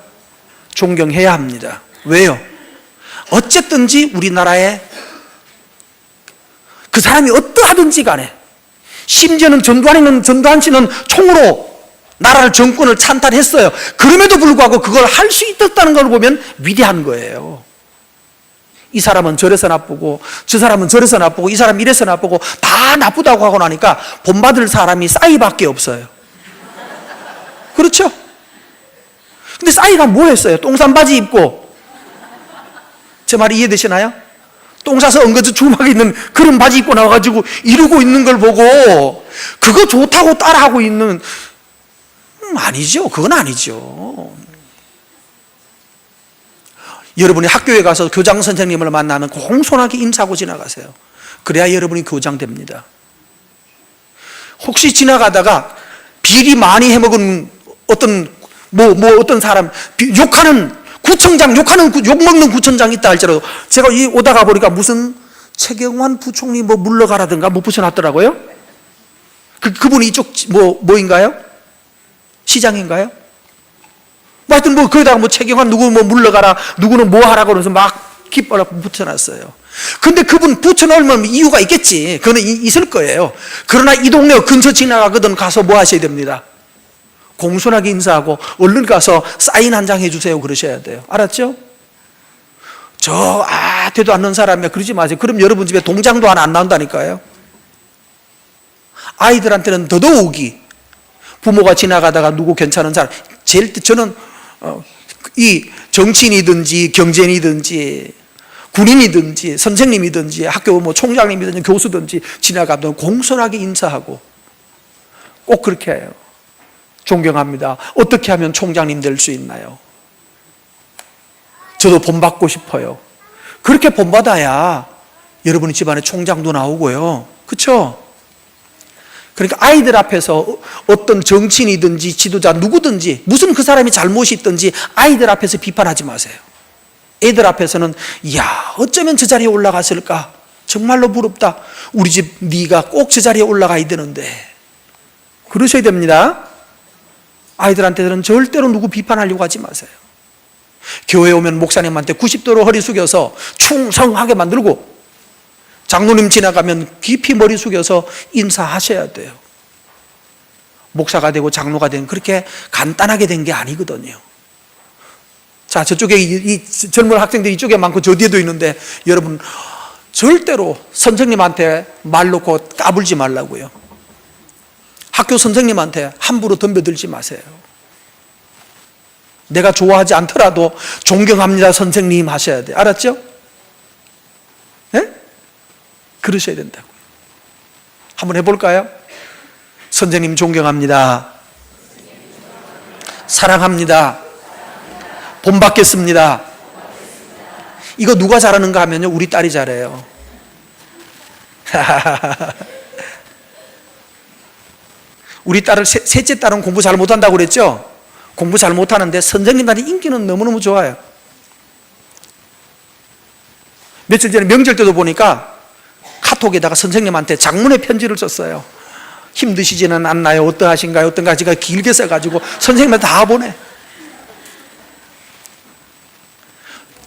존경해야 합니다. 왜요? 어쨌든지 우리나라에 그 사람이 어떠하든지 간에, 심지어는 전두환 씨는 총으로 나라를 정권을 찬탈했어요. 그럼에도 불구하고 그걸 할 수 있었다는 걸 보면 위대한 거예요. 이 사람은 저래서 나쁘고 저 사람은 저래서 나쁘고 이 사람 이래서 나쁘고 다 나쁘다고 하고 나니까 본받을 사람이 싸이밖에 없어요. 그렇죠? 근데 싸이가 뭐 했어요? 똥싼 바지 입고. 제 말이 이해되시나요? 똥 싸서 엉거져 주막에 있는 그런 바지 입고 나와가지고 이러고 있는 걸 보고 그거 좋다고 따라하고 있는, 아니죠. 그건 아니죠. 여러분이 학교에 가서 교장 선생님을 만나면 공손하게 인사하고 지나가세요. 그래야 여러분이 교장 됩니다. 혹시 지나가다가 비리 많이 해먹은 어떤 어떤 사람 욕하는 구청장, 욕먹는 구청장 있다 할지라도, 제가 오다가 보니까 무슨 최경환 부총리 물러가라든가 붙여놨더라고요. 그분이 이쪽 뭐인가요? 시장인가요? 하여튼 거기다가 최경환 누구 물러가라, 누구는 뭐 하라고 그러면서 막 깃발을 붙여놨어요. 근데 그분 붙여놓으면 이유가 있겠지. 그거는 있을 거예요. 그러나 이 동네 근처 지나가거든 가서 뭐 하셔야 됩니다. 공손하게 인사하고 얼른 가서 사인 한 장 해주세요 그러셔야 돼요. 알았죠? 되도 않는 사람이야 그러지 마세요. 그럼 여러분 집에 동장도 하나 안 나온다니까요. 아이들한테는 더더욱이 부모가 지나가다가 누구 괜찮은 사람, 저는 이 정치인이든지 경제인이든지 군인이든지 선생님이든지 학교 총장님이든지 교수든지 지나가면 공손하게 인사하고 꼭 그렇게 해요. 존경합니다. 어떻게 하면 총장님 될 수 있나요? 저도 본받고 싶어요. 그렇게 본받아야 여러분의 집안에 총장도 나오고요. 그렇죠? 그러니까 아이들 앞에서 어떤 정치인이든지 지도자 누구든지 무슨 그 사람이 잘못이 있든지 아이들 앞에서 비판하지 마세요. 애들 앞에서는 어쩌면 저 자리에 올라갔을까? 정말로 부럽다. 우리 집 네가 꼭 저 자리에 올라가야 되는데. 그러셔야 됩니다. 아이들한테는 절대로 누구 비판하려고 하지 마세요. 교회 오면 목사님한테 90도로 허리 숙여서 충성하게 만들고, 장로님 지나가면 깊이 머리 숙여서 인사하셔야 돼요. 목사가 되고 장로가 되는 그렇게 간단하게 된 게 아니거든요. 자, 저쪽에 이 젊은 학생들이 이쪽에 많고 저 뒤에도 있는데, 여러분 절대로 선생님한테 말 놓고 까불지 말라고요. 학교 선생님한테 함부로 덤벼들지 마세요. 내가 좋아하지 않더라도 존경합니다 선생님 하셔야 돼요. 알았죠? 네? 그러셔야 된다고. 한번 해볼까요? 선생님 존경합니다. 사랑합니다. 본받겠습니다. 이거 누가 잘하는가 하면요, 우리 딸이 잘해요. 우리 딸을 셋째 딸은 공부 잘 못한다고 그랬죠? 공부 잘 못하는데 선생님한테 인기는 너무너무 좋아요. 며칠 전에 명절 때도 보니까 카톡에다가 선생님한테 장문의 편지를 썼어요. 힘드시지는 않나요? 어떠하신가요? 어떤가? 제가 길게 써가지고 선생님한테 다 보내.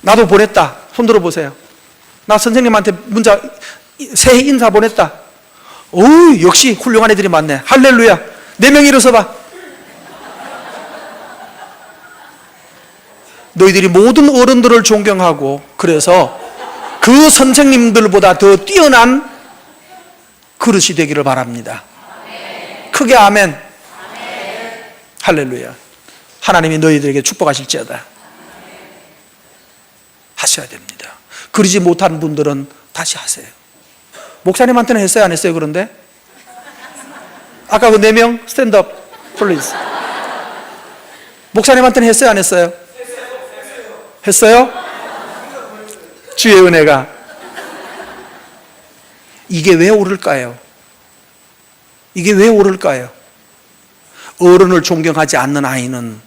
나도 보냈다. 손들어 보세요. 나 선생님한테 문자 새해 인사 보냈다. 어우, 역시 훌륭한 애들이 많네. 할렐루야. 4명 일어서봐. 너희들이 모든 어른들을 존경하고, 그래서 그 선생님들보다 더 뛰어난 그릇이 되기를 바랍니다. 크게 아멘. 할렐루야. 하나님이 너희들에게 축복하실지어다. 하셔야 됩니다. 그러지 못한 분들은 다시 하세요. 목사님한테는 했어요, 안 했어요? 그런데 아까 그 4명 스탠드업 플리즈. 목사님한테는 했어요, 안 했어요? 했어요? 주의 은혜가. 이게 왜 오를까요? 이게 왜 오를까요? 어른을 존경하지 않는 아이는,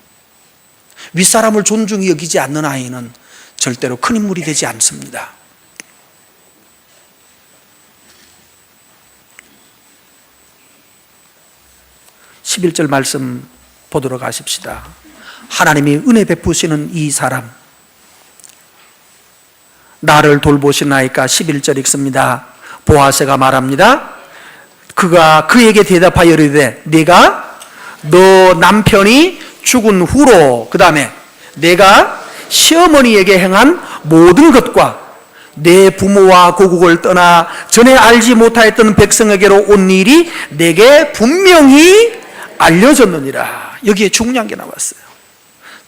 윗사람을 존중히 여기지 않는 아이는 절대로 큰 인물이 되지 않습니다. (11절) 말씀 보도록 하십시다. 하나님이 은혜 베푸시는 이 사람, 나를 돌보시나이까. (11절) 읽습니다. 보아스가 말합니다. 그가 그에게 대답하여 이르되 네가 너 남편이 죽은 후로, 그 다음에 내가 시어머니에게 행한 모든 것과 내 부모와 고국을 떠나 전에 알지 못하였던 백성에게로 온 일이 내게 분명히 알려졌느니라. 여기에 중요한 게 나왔어요.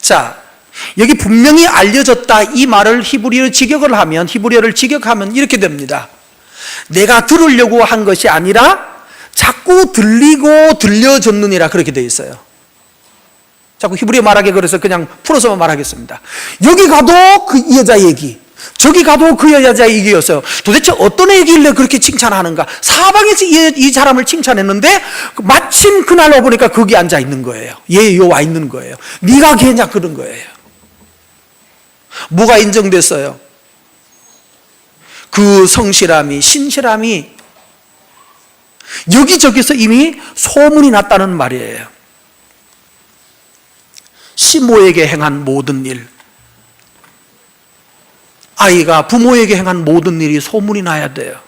자, 여기 분명히 알려졌다, 이 말을 히브리어를 직역하면 이렇게 됩니다. 내가 들으려고 한 것이 아니라 자꾸 들리고 들려졌느니라, 그렇게 되어 있어요. 자꾸 히브리어 말하게, 그래서 그냥 풀어서만 말하겠습니다. 여기 가도 그 여자 얘기, 저기 가도 그 여자 얘기였어요. 도대체 어떤 얘기길래 그렇게 칭찬하는가? 사방에서 이 사람을 칭찬했는데 마침 그날 와보니까 거기 앉아 있는 거예요. 얘 와 있는 거예요. 네가 걔냐, 그런 거예요. 뭐가 인정됐어요? 그 성실함이, 신실함이 여기저기서 이미 소문이 났다는 말이에요. 시모에게 행한 모든 일, 아이가 부모에게 행한 모든 일이 소문이 나야 돼요.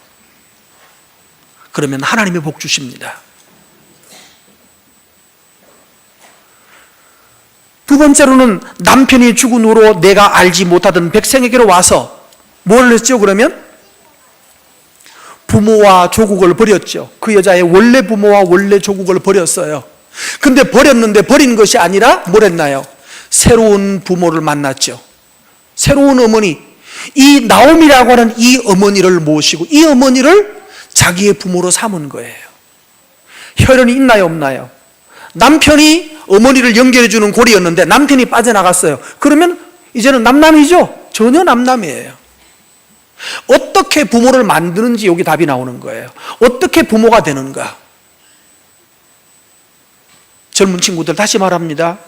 그러면 하나님이 복 주십니다. 두 번째로는 남편이 죽은 후로 내가 알지 못하던 백성에게로 와서 뭘 했죠? 그러면 부모와 조국을 버렸죠. 그 여자의 원래 부모와 원래 조국을 버렸어요. 근데 버렸는데 버린 것이 아니라 뭘 했나요? 새로운 부모를 만났죠. 새로운 어머니, 이 나옴이라고 하는 이 어머니를 모시고 이 어머니를 자기의 부모로 삼은 거예요. 혈연이 있나요, 없나요? 남편이 어머니를 연결해 주는 고리였는데 남편이 빠져나갔어요. 그러면 이제는 남남이죠? 전혀 남남이에요. 어떻게 부모를 만드는지 여기 답이 나오는 거예요. 어떻게 부모가 되는가? 젊은 친구들, 다시 말합니다.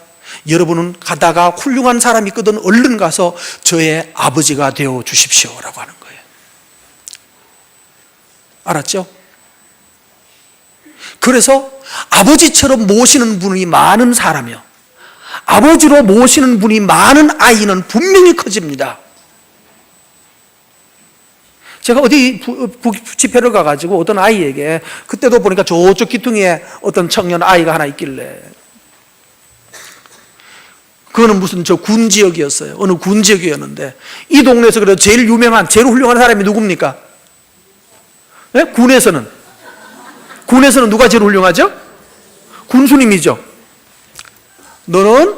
여러분은 가다가 훌륭한 사람이 있거든 얼른 가서 저의 아버지가 되어 주십시오라고 하는 거예요. 알았죠? 그래서 아버지처럼 모시는 분이 많은 사람이요, 아버지로 모시는 분이 많은 아이는 분명히 커집니다. 제가 어디 집회를 가가지고 어떤 아이에게, 그때도 보니까 저쪽 기둥에 어떤 청년 아이가 하나 있길래, 그거는 무슨 저 군 지역이었어요. 어느 군 지역이었는데 이 동네에서 그래도 제일 유명한, 제일 훌륭한 사람이 누굽니까? 네? 군에서는 누가 제일 훌륭하죠? 군수님이죠. 너는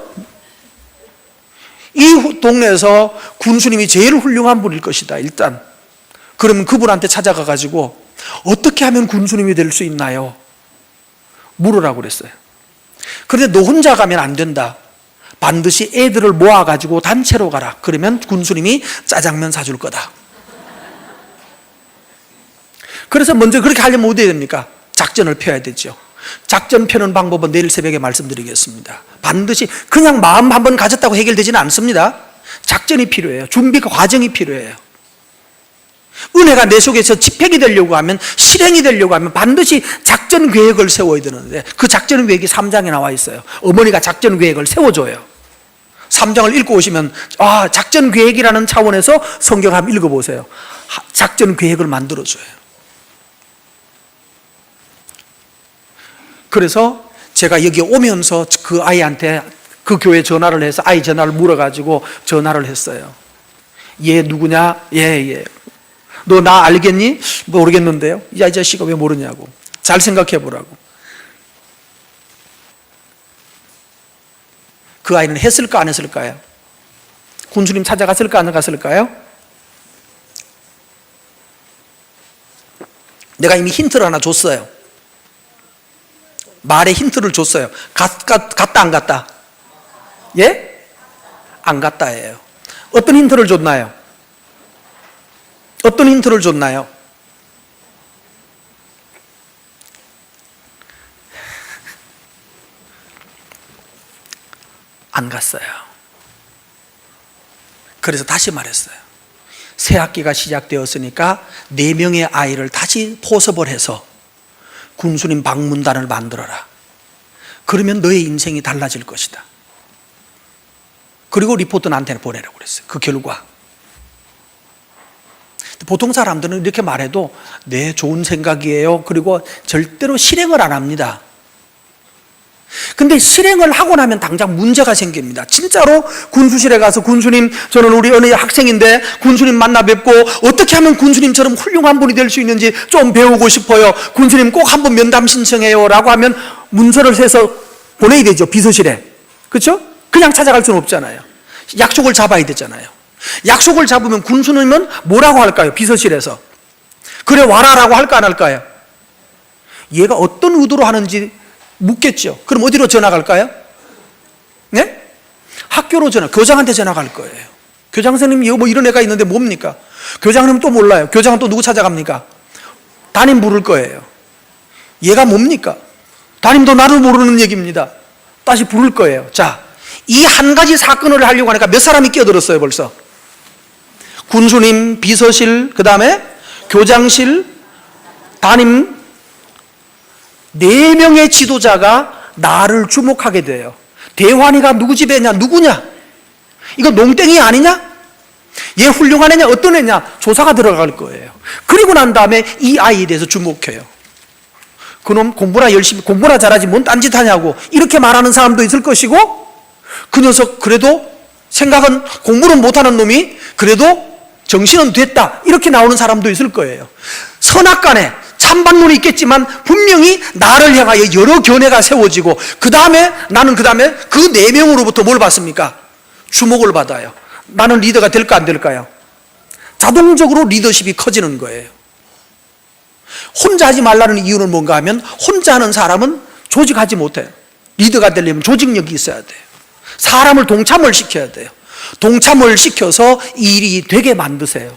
이 동네에서 군수님이 제일 훌륭한 분일 것이다, 일단. 그러면 그분한테 찾아가 가지고 어떻게 하면 군수님이 될 수 있나요? 물으라고 그랬어요. 그런데 너 혼자 가면 안 된다. 반드시 애들을 모아가지고 단체로 가라. 그러면 군수님이 짜장면 사줄 거다. 그래서 먼저 그렇게 하려면 어떻게 됩니까? 작전을 펴야 되죠. 작전 펴는 방법은 내일 새벽에 말씀드리겠습니다. 반드시 그냥 마음 한번 가졌다고 해결되지는 않습니다. 작전이 필요해요. 준비 과정이 필요해요. 은혜가 내 속에서 집행이 되려고 하면, 실행이 되려고 하면 반드시 작전 계획을 세워야 되는데, 그 작전 계획이 3장에 나와 있어요. 어머니가 작전 계획을 세워줘요. 3장을 읽고 오시면 작전 계획이라는 차원에서 성경 한번 읽어보세요. 작전 계획을 만들어줘요. 그래서 제가 여기 오면서 그 아이한테 그 교회 전화를 해서 아이 전화를 물어가지고 전화를 했어요. 얘 누구냐? 예. 너 나 알겠니? 모르겠는데요. 야, 이 자식아 왜 모르냐고. 잘 생각해 보라고. 그 아이는 했을까 안 했을까요? 군수님 찾아갔을까 안 갔을까요? 내가 이미 힌트를 하나 줬어요. 말에 힌트를 줬어요. 갔다 안 갔다? 예? 안 갔다예요. 어떤 힌트를 줬나요? 어떤 힌트를 줬나요? 안 갔어요. 그래서 다시 말했어요. 새 학기가 시작되었으니까 4명의 아이를 다시 포섭을 해서 군수님 방문단을 만들어라. 그러면 너의 인생이 달라질 것이다. 그리고 리포트 나한테 보내라고 그랬어요. 그 결과. 보통 사람들은 이렇게 말해도 네, 좋은 생각이에요. 그리고 절대로 실행을 안 합니다. 근데 실행을 하고 나면 당장 문제가 생깁니다. 진짜로 군수실에 가서 군수님, 저는 우리 어느 학생인데 군수님 만나 뵙고 어떻게 하면 군수님처럼 훌륭한 분이 될 수 있는지 좀 배우고 싶어요. 군수님 꼭 한번 면담 신청해요. 라고 하면 문서를 세서 보내야 되죠. 비서실에. 그렇죠? 그냥 찾아갈 수는 없잖아요. 약속을 잡아야 되잖아요. 약속을 잡으면 군수님은 뭐라고 할까요? 비서실에서. 그래 와라라고 할까 안 할까요? 얘가 어떤 의도로 하는지 묻겠죠. 그럼 어디로 전화 갈까요? 네? 학교로 전화, 교장한테 전화 갈 거예요. 교장 선생님, 뭐 이런 애가 있는데 뭡니까? 교장님 또 몰라요. 교장은 또 누구 찾아갑니까? 담임 부를 거예요. 얘가 뭡니까? 담임도 나를 모르는 얘기입니다. 다시 부를 거예요. 자, 이 한 가지 사건을 하려고 하니까 몇 사람이 끼어들었어요, 벌써. 군수님, 비서실, 그 다음에 교장실, 담임, 4명의 지도자가 나를 주목하게 돼요. 대환이가 누구 집에 있냐? 누구냐? 이거 농땡이 아니냐? 얘 훌륭한 애냐? 어떤 애냐? 조사가 들어갈 거예요. 그리고 난 다음에 이 아이에 대해서 주목해요. 그놈 공부나 잘하지 뭔 딴짓 하냐고 이렇게 말하는 사람도 있을 것이고, 그 녀석 그래도 생각은 공부는 못하는 놈이 그래도 정신은 됐다 이렇게 나오는 사람도 있을 거예요. 선악간에 찬반론이 있겠지만 분명히 나를 향하여 여러 견해가 세워지고 나는 그 다음에 그 4명으로부터 뭘 받습니까? 주목을 받아요. 나는 리더가 될까 안 될까요? 자동적으로 리더십이 커지는 거예요. 혼자 하지 말라는 이유는 뭔가 하면 혼자 하는 사람은 조직하지 못해요. 리더가 되려면 조직력이 있어야 돼요. 사람을 동참을 시켜야 돼요. 동참을 시켜서 일이 되게 만드세요.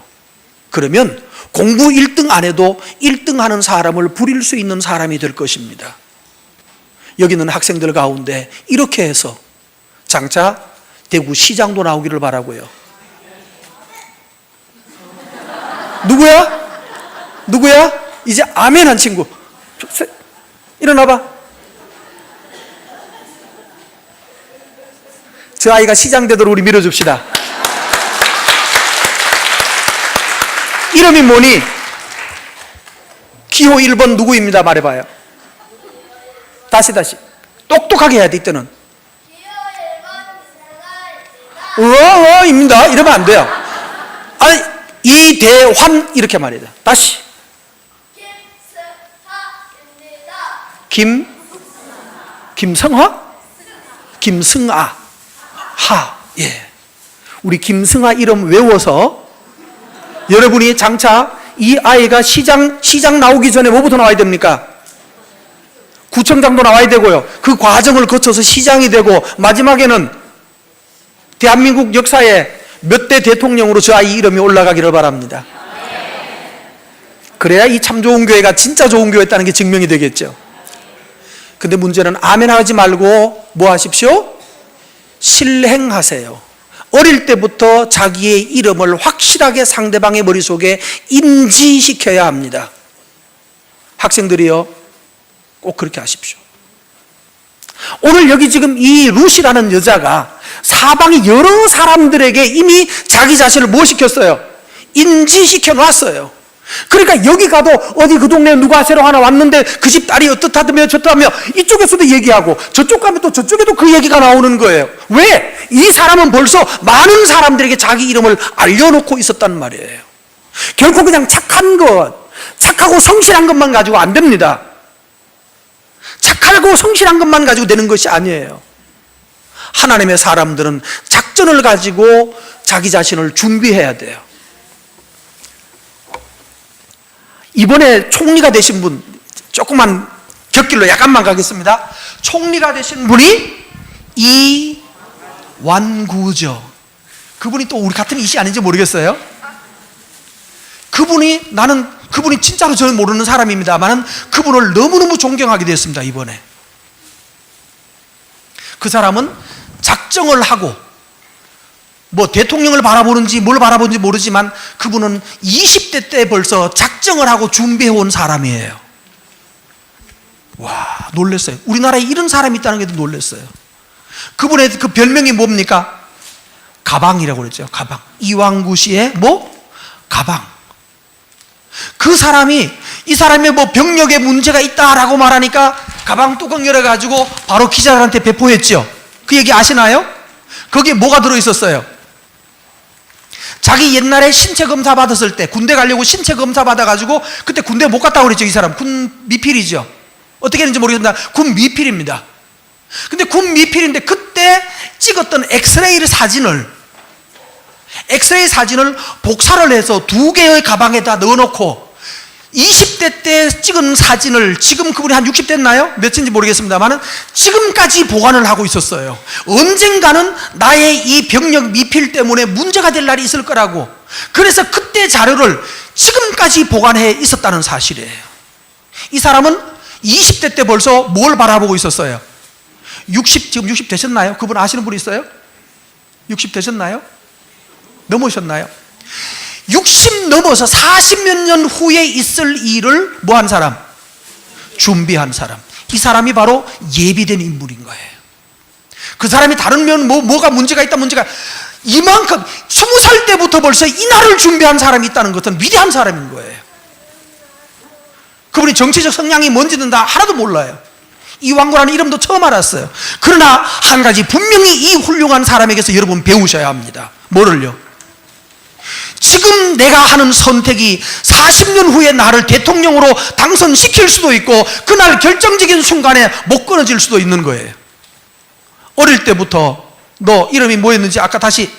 그러면 공부 1등 안 해도 1등 하는 사람을 부릴 수 있는 사람이 될 것입니다. 여기 있는 학생들 가운데 이렇게 해서 장차 대구 시장도 나오기를 바라고요. 누구야? 이제 아멘 한 친구. 일어나봐. 저 아이가 시장 되도록 우리 밀어줍시다. 이름이 뭐니? 기호 1번 누구입니다. 말해봐요. 다시 똑똑하게 해야 돼. 이때는 입니다. 이러면 안 돼요. 아니, 이대환 이렇게 말해야 돼. 다시 김승아 예. 우리 김승아 이름 외워서 여러분이 장차 이 아이가 시장 나오기 전에 뭐부터 나와야 됩니까? 구청장도 나와야 되고요. 그 과정을 거쳐서 시장이 되고 마지막에는 대한민국 역사에 몇 대 대통령으로 저 아이 이름이 올라가기를 바랍니다. 그래야 이 참 좋은 교회가 진짜 좋은 교회였다는 게 증명이 되겠죠. 근데 문제는 아멘 하지 말고 뭐 하십시오? 실행하세요. 어릴 때부터 자기의 이름을 확실하게 상대방의 머릿속에 인지시켜야 합니다. 학생들이요, 꼭 그렇게 하십시오. 오늘 여기 지금 이 루시라는 여자가 사방의 여러 사람들에게 이미 자기 자신을 뭐 시켰어요? 인지시켜 놨어요. 그러니까 여기 가도 어디 그 동네에 누가 새로 하나 왔는데 그 집 딸이 어떻다며 저렇다며 이쪽에서도 얘기하고 저쪽 가면 또 저쪽에도 그 얘기가 나오는 거예요. 왜? 이 사람은 벌써 많은 사람들에게 자기 이름을 알려놓고 있었단 말이에요. 결코 그냥 착하고 성실한 것만 가지고 안 됩니다. 착하고 성실한 것만 가지고 되는 것이 아니에요. 하나님의 사람들은 작전을 가지고 자기 자신을 준비해야 돼요. 이번에 총리가 되신 분, 조금만 곁길로 약간만 가겠습니다. 총리가 되신 분이 이완구죠. 그분이 또 우리 같은 이시 아닌지 모르겠어요. 그분이 진짜로 저는 모르는 사람입니다만 그분을 너무너무 존경하게 됐습니다. 이번에 그 사람은 작정을 하고 뭐 대통령을 바라보는지 뭘 바라보는지 모르지만 그분은 20대 때 벌써 작정을 하고 준비해온 사람이에요. 와, 놀랐어요. 우리나라에 이런 사람이 있다는 게 놀랐어요. 그분의 그 별명이 뭡니까? 가방이라고 그랬죠. 가방. 이완구 씨의 가방. 이 사람의 뭐 병력에 문제가 있다라고 말하니까 가방 뚜껑 열어가지고 바로 기자들한테 배포했죠. 그 얘기 아시나요? 거기에 뭐가 들어있었어요? 자기 옛날에 신체 검사 받았을 때 군대 가려고 신체 검사 받아가지고 그때 군대 못 갔다고 그랬죠. 이 사람 군 미필이죠. 어떻게 했는지 모르겠습니다. 군 미필입니다. 근데 군 미필인데 그때 찍었던 엑스레이 사진을 복사를 해서 2개의 가방에다 넣어놓고 20대 때 찍은 사진을 지금 그분이 한 60 됐나요? 몇인지 모르겠습니다만 지금까지 보관을 하고 있었어요. 언젠가는 나의 이 병력 미필 때문에 문제가 될 날이 있을 거라고. 그래서 그때 자료를 지금까지 보관해 있었다는 사실이에요. 이 사람은 20대 때 벌써 뭘 바라보고 있었어요? 지금 60 되셨나요? 그분 아시는 분 있어요? 60 되셨나요? 넘으셨나요? 60 넘어서 40몇 년 후에 있을 일을 뭐 한 사람? 준비한 사람. 이 사람이 바로 예비된 인물인 거예요. 그 사람이 다른 면 뭐가 문제가 있다 이만큼 20살 때부터 벌써 이 날을 준비한 사람이 있다는 것은 위대한 사람인 거예요. 그분이 정치적 성향이 뭔지는 다 하나도 몰라요. 이완구라는 이름도 처음 알았어요. 그러나 한 가지 분명히 이 훌륭한 사람에게서 여러분 배우셔야 합니다. 뭐를요? 지금 내가 하는 선택이 40년 후에 나를 대통령으로 당선시킬 수도 있고 그날 결정적인 순간에 못 끊어질 수도 있는 거예요. 어릴 때부터 너 이름이 뭐였는지 아까 다시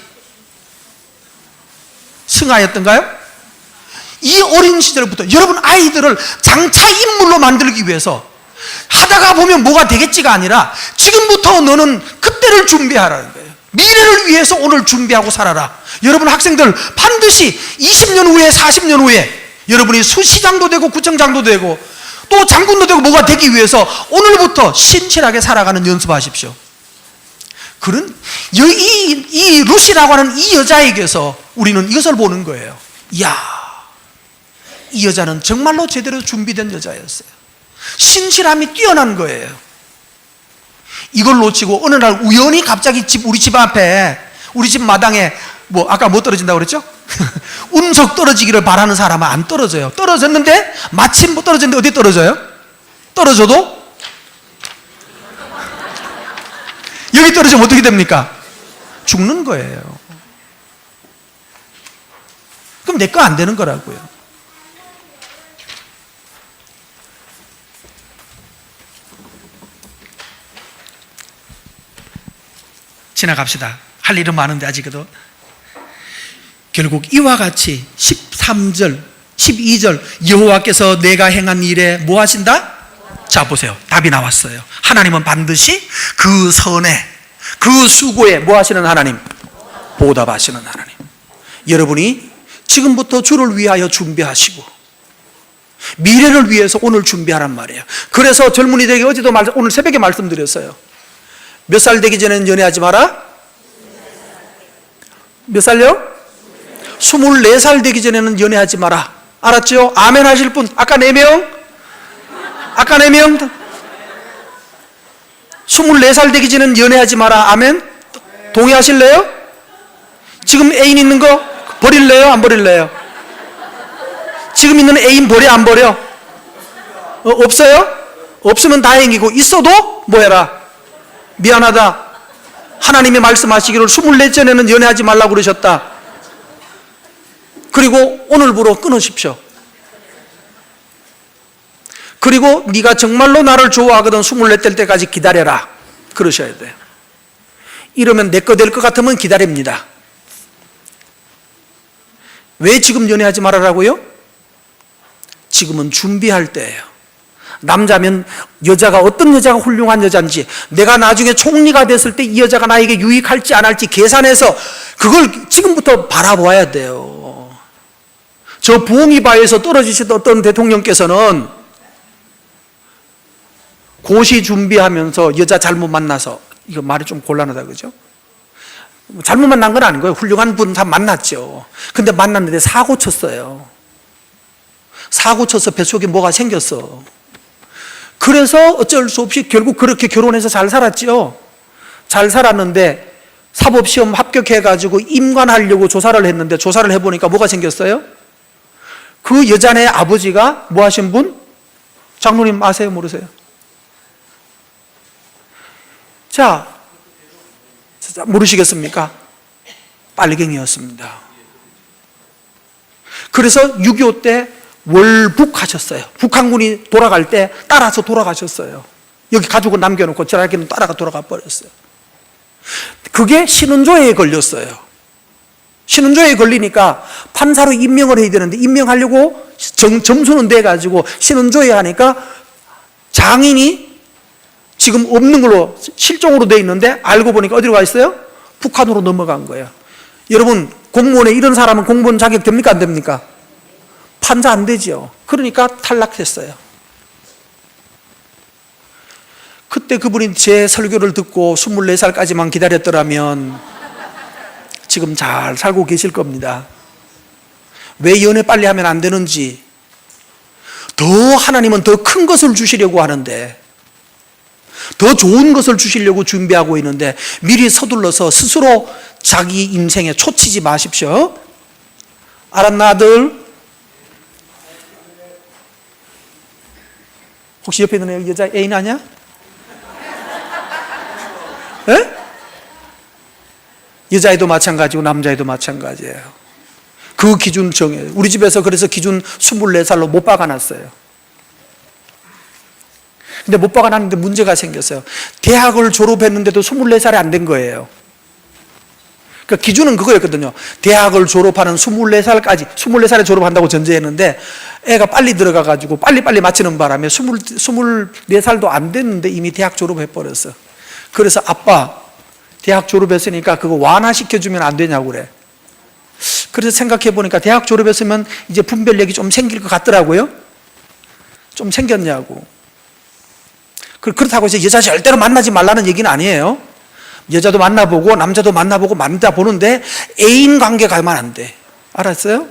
승하였던가요? 이 어린 시절부터 여러분 아이들을 장차 인물로 만들기 위해서 하다가 보면 뭐가 되겠지가 아니라 지금부터 너는 그때를 준비하라는 거예요. 미래를 위해서 오늘 준비하고 살아라. 여러분 학생들 반드시 20년 후에 40년 후에 여러분이 수시장도 되고 구청장도 되고 또 장군도 되고 뭐가 되기 위해서 오늘부터 신실하게 살아가는 연습하십시오. 그런 이 루시라고 하는 이 여자에게서 우리는 이것을 보는 거예요. 이야, 이 여자는 정말로 제대로 준비된 여자였어요. 신실함이 뛰어난 거예요. 이걸 놓치고 어느 날 우연히 갑자기 우리 집 앞에 우리 집 마당에 아까 뭐 떨어진다고 그랬죠? 운석 떨어지기를 바라는 사람은 안 떨어져요. 떨어졌는데 마침 떨어졌는데 어디 떨어져요? 떨어져도 여기 떨어지면 어떻게 됩니까? 죽는 거예요. 그럼 내 거 안 되는 거라고요. 지나갑시다. 할 일은 많은데 아직도. 결국 이와 같이 13절, 12절 여호와께서 내가 행한 일에 뭐 하신다? 자 보세요. 답이 나왔어요. 하나님은 반드시 그 선에 그 수고에 뭐 하시는 하나님? 보답하시는 하나님. 여러분이 지금부터 주를 위하여 준비하시고 미래를 위해서 오늘 준비하란 말이에요. 그래서 젊은이들에게 어제도 오늘 새벽에 말씀드렸어요. 몇 살 되기 전에는 연애하지 마라? 몇 살요? 24살 되기 전에는 연애하지 마라. 알았죠? 아멘 하실 분? 아까 4명? 아까 4명? 24살 되기 전에는 연애하지 마라. 아멘? 동의하실래요? 지금 애인 있는 거 버릴래요? 안 버릴래요? 지금 있는 애인 버려? 안 버려? 없어요? 없으면 다행이고 있어도 뭐 해라? 미안하다. 하나님이 말씀하시기를 24전에는 연애하지 말라고 그러셨다. 그리고 오늘부로 끊으십시오. 그리고 네가 정말로 나를 좋아하거든 24될 때까지 기다려라. 그러셔야 돼요. 이러면 내 거 될 것 같으면 기다립니다. 왜 지금 연애하지 말아라고요? 지금은 준비할 때예요. 남자면 여자가 어떤 여자가 훌륭한 여자인지, 내가 나중에 총리가 됐을 때 이 여자가 나에게 유익할지 안 할지 계산해서 그걸 지금부터 바라봐야 돼요. 저 부엉이 바위에서 떨어지시던 어떤 대통령께서는 고시 준비하면서 여자 잘못 만나서, 이거 말이 좀 곤란하다 그죠? 잘못 만난 건 아닌 거예요. 훌륭한 분 다 만났죠. 근데 만났는데 사고 쳤어요. 사고 쳐서 뱃속에 뭐가 생겼어. 그래서 어쩔 수 없이 결국 그렇게 결혼해서 잘 살았죠. 잘 살았는데 사법시험 합격해가지고 임관하려고 조사를 했는데, 조사를 해보니까 뭐가 생겼어요? 그 여자네 아버지가 뭐 하신 분? 장로님 아세요? 모르세요? 자, 모르시겠습니까? 빨갱이였습니다. 그래서 6.25 때 월북하셨어요. 북한군이 돌아갈 때 따라서 돌아가셨어요. 여기 가족은 남겨놓고 자기는 따라가 돌아가 버렸어요. 그게 신원조회에 걸렸어요. 신원조회에 걸리니까 판사로 임명을 해야 되는데, 임명하려고 점수는 돼가지고 신원조회 하니까 장인이 지금 없는 걸로 실종으로 돼 있는데, 알고 보니까 어디로 가 있어요? 북한으로 넘어간 거예요. 여러분, 공무원에 이런 사람은 공무원 자격 됩니까? 안 됩니까? 판사 안 되죠. 그러니까 탈락했어요. 그때 그분이 제 설교를 듣고 24살까지만 기다렸더라면 지금 잘 살고 계실 겁니다. 왜 연애 빨리 하면 안 되는지, 더 하나님은 더 큰 것을 주시려고 하는데, 더 좋은 것을 주시려고 준비하고 있는데 미리 서둘러서 스스로 자기 인생에 초치지 마십시오. 알았나 아들? 혹시 옆에 있는 여자 애인 아니야? 에? 여자애도 마찬가지고 남자애도 마찬가지예요. 그 기준 정해요. 우리 집에서 그래서 기준 24살로 못 박아놨어요. 근데 못 박아놨는데 문제가 생겼어요. 대학을 졸업했는데도 24살이 안 된 거예요. 그러니까 기준은 그거였거든요. 대학을 졸업하는 24살에 졸업한다고 전제했는데, 애가 빨리 들어가가지고 빨리빨리 마치는 바람에 24살도 안 됐는데 이미 대학 졸업해버렸어. 그래서 아빠, 대학 졸업했으니까 그거 완화시켜주면 안 되냐고 그래. 그래서 생각해보니까 대학 졸업했으면 이제 분별력이 좀 생길 것 같더라고요. 좀 생겼냐고. 그렇다고 해서 여자 절대로 만나지 말라는 얘기는 아니에요. 여자도 만나보고 남자도 만나보는데 애인 관계 가면 안 돼. 알았어요?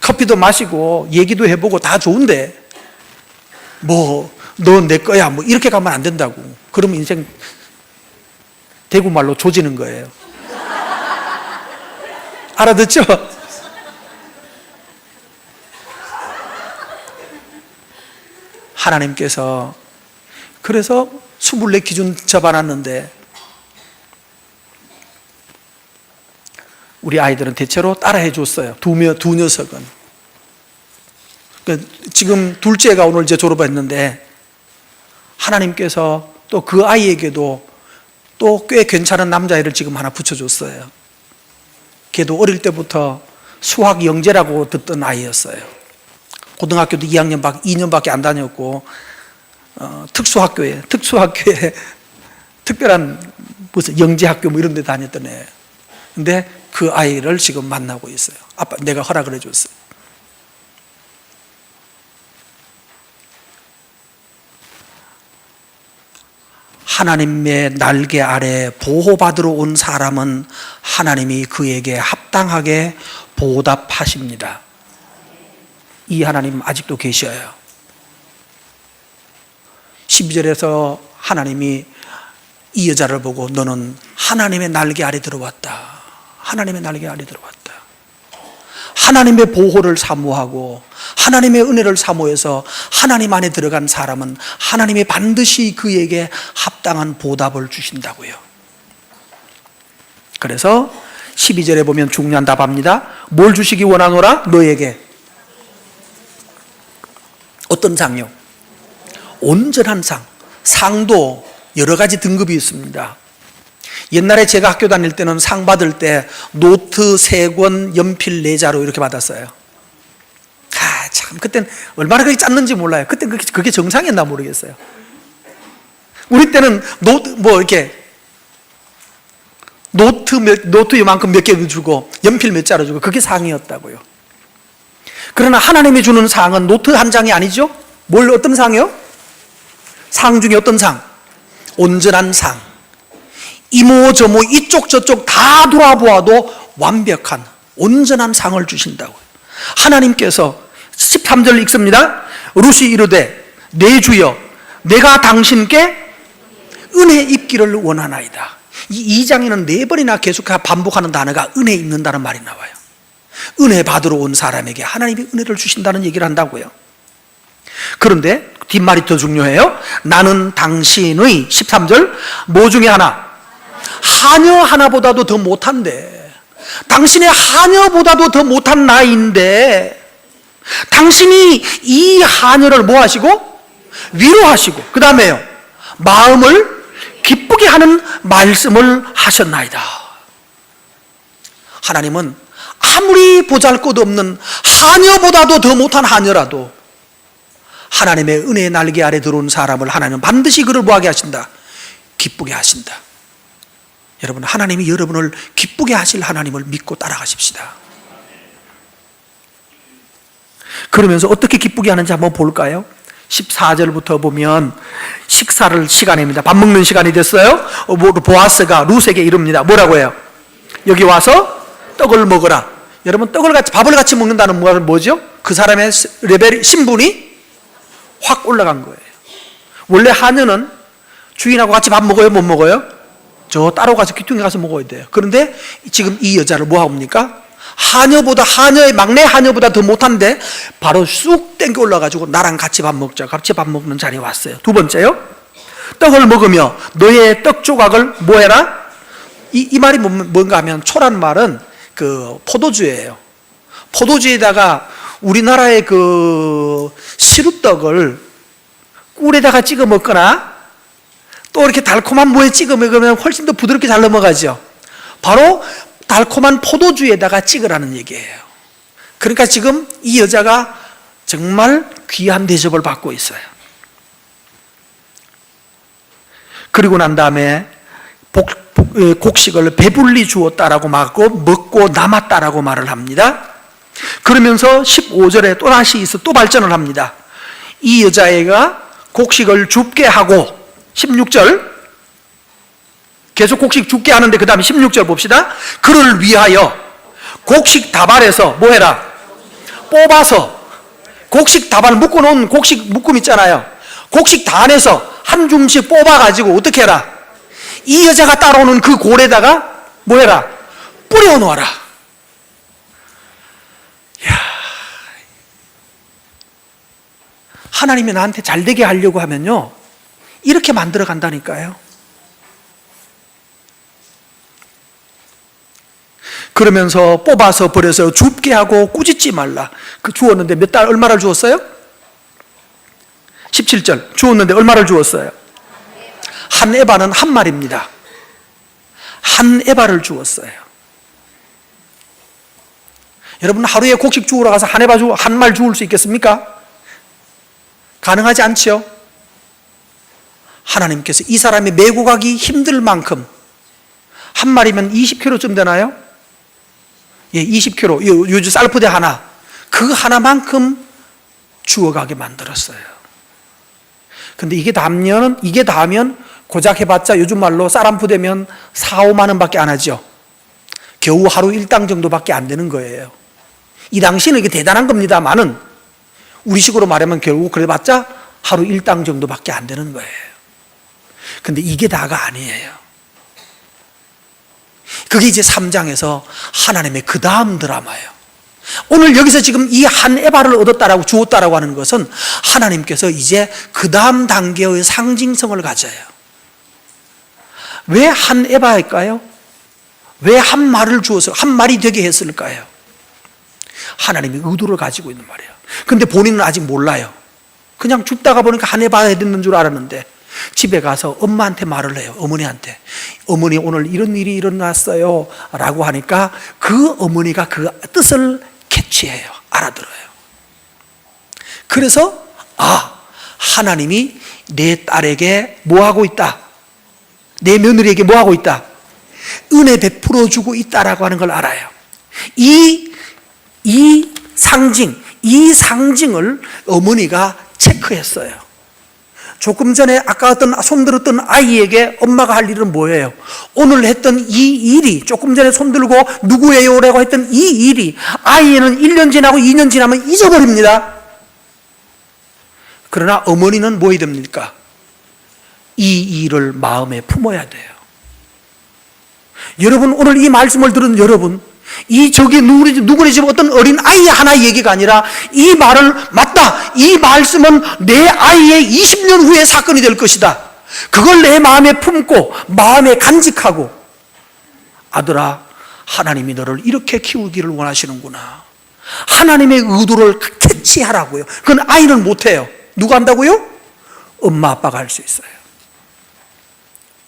커피도 마시고 얘기도 해보고 다 좋은데 뭐 너 내 거야 뭐 이렇게 가면 안 된다고. 그러면 인생 대구말로 조지는 거예요. 알아듣죠? 하나님께서 그래서 24 기준 잡아놨는데, 우리 아이들은 대체로 따라해 줬어요. 두 녀석은. 지금 둘째가 오늘 이제 졸업했는데, 하나님께서 또 그 아이에게도 또 꽤 괜찮은 남자애를 지금 하나 붙여줬어요. 걔도 어릴 때부터 수학 영재라고 듣던 아이였어요. 고등학교도 2년밖에 안 다녔고, 특수학교에 특별한 무슨 영재학교 뭐 이런 데 다녔던 애. 근데 그 아이를 지금 만나고 있어요. 아빠, 내가 허락을 해줬어요. 하나님의 날개 아래 보호받으러 온 사람은 하나님이 그에게 합당하게 보답하십니다. 이 하나님 아직도 계셔요. 12절에서 하나님이 이 여자를 보고 너는 하나님의 날개 아래 들어왔다. 하나님의 날개 아래 들어왔다. 하나님의 보호를 사모하고 하나님의 은혜를 사모해서 하나님 안에 들어간 사람은 하나님이 반드시 그에게 합당한 보답을 주신다고요. 그래서 12절에 보면 중요한 답합니다. 뭘 주시기 원하노라? 너에게 어떤 상요? 온전한 상. 상도 여러 가지 등급이 있습니다. 옛날에 제가 학교 다닐 때는 상 받을 때 노트 3권, 연필 4자로 이렇게 받았어요. 참, 그땐 얼마나 그렇게 짰는지 몰라요. 그땐 그게 정상이었나 모르겠어요. 우리 때는 노트 이만큼 몇 개 주고 연필 몇 자루 주고 그게 상이었다고요. 그러나 하나님이 주는 상은 노트 한 장이 아니죠. 어떤 상이요? 상 중에 어떤 상? 온전한 상. 이모저모 이쪽 저쪽 다 돌아보아도 완벽한 온전한 상을 주신다고요. 하나님께서 13절 읽습니다. 룻이 이르되 내 주여 내가 당신께 은혜 입기를 원하나이다. 이 2장에는 4번이나 계속 반복하는 단어가 은혜 입는다는 말이 나와요. 은혜 받으러 온 사람에게 하나님이 은혜를 주신다는 얘기를 한다고요. 그런데 뒷말이 더 중요해요. 나는 당신의 13절 뭐 중에 하나? 하녀 하나보다도 더 못한데, 당신의 하녀보다도 더 못한 나인데 당신이 이 하녀를 뭐 하시고? 위로하시고 그 다음에요 마음을 기쁘게 하는 말씀을 하셨나이다. 하나님은 아무리 보잘것없는 하녀보다도 더 못한 하녀라도 하나님의 은혜의 날개 아래 들어온 사람을 하나님은 반드시 그를 뭐하게 하신다? 기쁘게 하신다. 여러분, 하나님이 여러분을 기쁘게 하실 하나님을 믿고 따라가십시다. 그러면서 어떻게 기쁘게 하는지 한번 볼까요? 14절부터 보면 식사를 시간입니다. 밥 먹는 시간이 됐어요. 보아스가 룻에게 이릅니다. 뭐라고 해요? 여기 와서 떡을 먹어라. 여러분, 밥을 같이 먹는다는 말은 뭐죠? 그 사람의 신분이 확 올라간 거예요. 원래 하녀는 주인하고 같이 밥 먹어요? 못 먹어요? 저 따로 가서 귀퉁이 가서 먹어야 돼요. 그런데 지금 이 여자를 뭐 합니까? 막내 하녀보다 더 못한데 바로 쑥 땡겨 올라가지고 나랑 같이 밥 먹자. 같이 밥 먹는 자리에 왔어요. 두 번째요. 떡을 먹으며 너의 떡 조각을 뭐 해라? 이 말이 뭔가 하면 초란 말은 그 포도주예요. 포도주에다가 우리나라의 그 시루떡을 꿀에다가 찍어 먹거나 또 이렇게 달콤한 뭐에 찍어 먹으면 훨씬 더 부드럽게 잘 넘어가죠. 바로 달콤한 포도주에다가 찍으라는 얘기예요. 그러니까 지금 이 여자가 정말 귀한 대접을 받고 있어요. 그리고 난 다음에 곡식을 배불리 주었다라고 말하고 먹고 남았다라고 말을 합니다. 그러면서 15절에 또 발전을 합니다. 이 여자애가 곡식을 줍게 하고 16절 계속 곡식 줍게 하는데 그 다음에 16절 봅시다. 그를 위하여 곡식 다발에서 뭐 해라? 뽑아서 곡식 다발 묶어놓은 곡식 묶음 있잖아요. 곡식 단에서 한 줌씩 뽑아가지고 어떻게 해라? 이 여자가 따라오는 그 골에다가 뭐 해라? 뿌려 놓아라. 이야, 하나님이 나한테 잘되게 하려고 하면요 이렇게 만들어 간다니까요. 그러면서 뽑아서 버려서 줍게 하고 꾸짖지 말라. 그 주었는데 얼마를 주었어요? 17절 주었는데 얼마를 주었어요? 한 에바는 한 말입니다. 한 에바를 주었어요. 여러분, 하루에 곡식 주우러 가서 한 말 주울 수 있겠습니까? 가능하지 않죠? 하나님께서 이 사람이 메고 가기 힘들 만큼, 한 마리면 20kg쯤 되나요? 예, 20kg. 요즘 쌀포대 하나, 그 하나만큼 주워가게 만들었어요. 근데 이게 닿으면 고작 해봤자 요즘 말로 쌀 한 푸대면 4, 5만 원밖에 안 하죠. 겨우 하루 일당 정도밖에 안 되는 거예요. 이 당시는 이게 대단한 겁니다만은 우리식으로 말하면 결국 그래봤자 하루 일당 정도밖에 안 되는 거예요. 근데 이게 다가 아니에요. 그게 이제 3장에서 하나님의 그 다음 드라마예요. 오늘 여기서 지금 이 한 에바를 주었다라고 하는 것은 하나님께서 이제 그 다음 단계의 상징성을 가져요. 왜 한 에바일까요? 왜 한 말을 주어서 한 말이 되게 했을까요? 하나님이 의도를 가지고 있는 말이에요. 근데 본인은 아직 몰라요. 그냥 줍다가 보니까 한 에바 됐는 줄 알았는데 집에 가서 엄마한테 말을 해요. 어머니한테. 어머니, 오늘 이런 일이 일어났어요 라고 하니까 그 어머니가 그 뜻을 캐치해요. 알아들어요. 그래서 하나님이 내 딸에게 뭐하고 있다? 내 며느리에게 뭐하고 있다? 은혜 베풀어 주고 있다라고 하는 걸 알아요. 이 상징을 어머니가 체크했어요. 조금 전에 아까 손들었던 아이에게 엄마가 할 일은 뭐예요? 오늘 했던 이 일이, 조금 전에 손들고 누구예요? 라고 했던 이 일이 아이는 1년 지나고 2년 지나면 잊어버립니다. 그러나 어머니는 뭐 해야 됩니까? 이 일을 마음에 품어야 돼요. 여러분, 오늘 이 말씀을 들은 여러분, 누구네 집 어떤 어린 아이 하나 얘기가 아니라 이 말을 맞다, 이 말씀은 내 아이의 20년 후의 사건이 될 것이다. 그걸 내 마음에 품고 마음에 간직하고, 아들아, 하나님이 너를 이렇게 키우기를 원하시는구나. 하나님의 의도를 캐치하라고요. 그건 아이는 못해요. 누가 한다고요? 엄마 아빠가 할 수 있어요.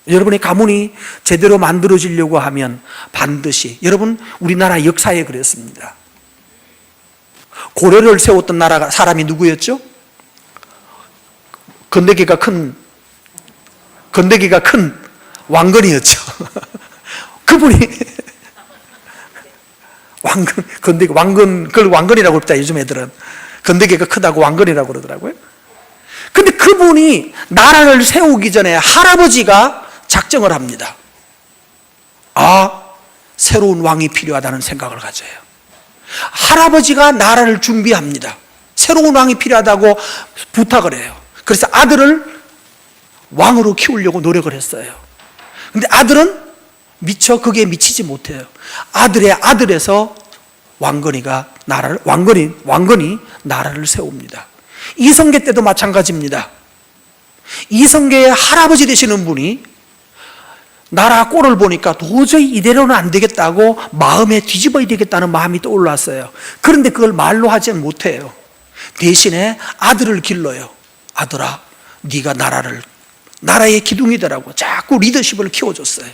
여러분의 가문이 제대로 만들어지려고 하면 반드시, 여러분, 우리나라 역사에 그랬습니다. 고려를 세웠던 사람이 누구였죠? 건더기가 큰 왕건이었죠. 그분이 그걸 왕건이라고 그럽니다. 요즘 애들은 건더기가 크다고 왕건이라고 그러더라고요. 근데 그분이 나라를 세우기 전에 할아버지가 작정을 합니다. 새로운 왕이 필요하다는 생각을 가져요. 할아버지가 나라를 준비합니다. 새로운 왕이 필요하다고 부탁을 해요. 그래서 아들을 왕으로 키우려고 노력을 했어요. 근데 아들은 미처 거기에 미치지 못해요. 아들의 아들에서 왕건이 나라를 세웁니다. 이성계 때도 마찬가지입니다. 이성계의 할아버지 되시는 분이 나라 꼴을 보니까 도저히 이대로는 안 되겠다고 마음에 뒤집어야 되겠다는 마음이 떠올랐어요. 그런데 그걸 말로 하지 못해요. 대신에 아들을 길러요. 아들아, 네가 나라의 기둥이 되라고 자꾸 리더십을 키워줬어요.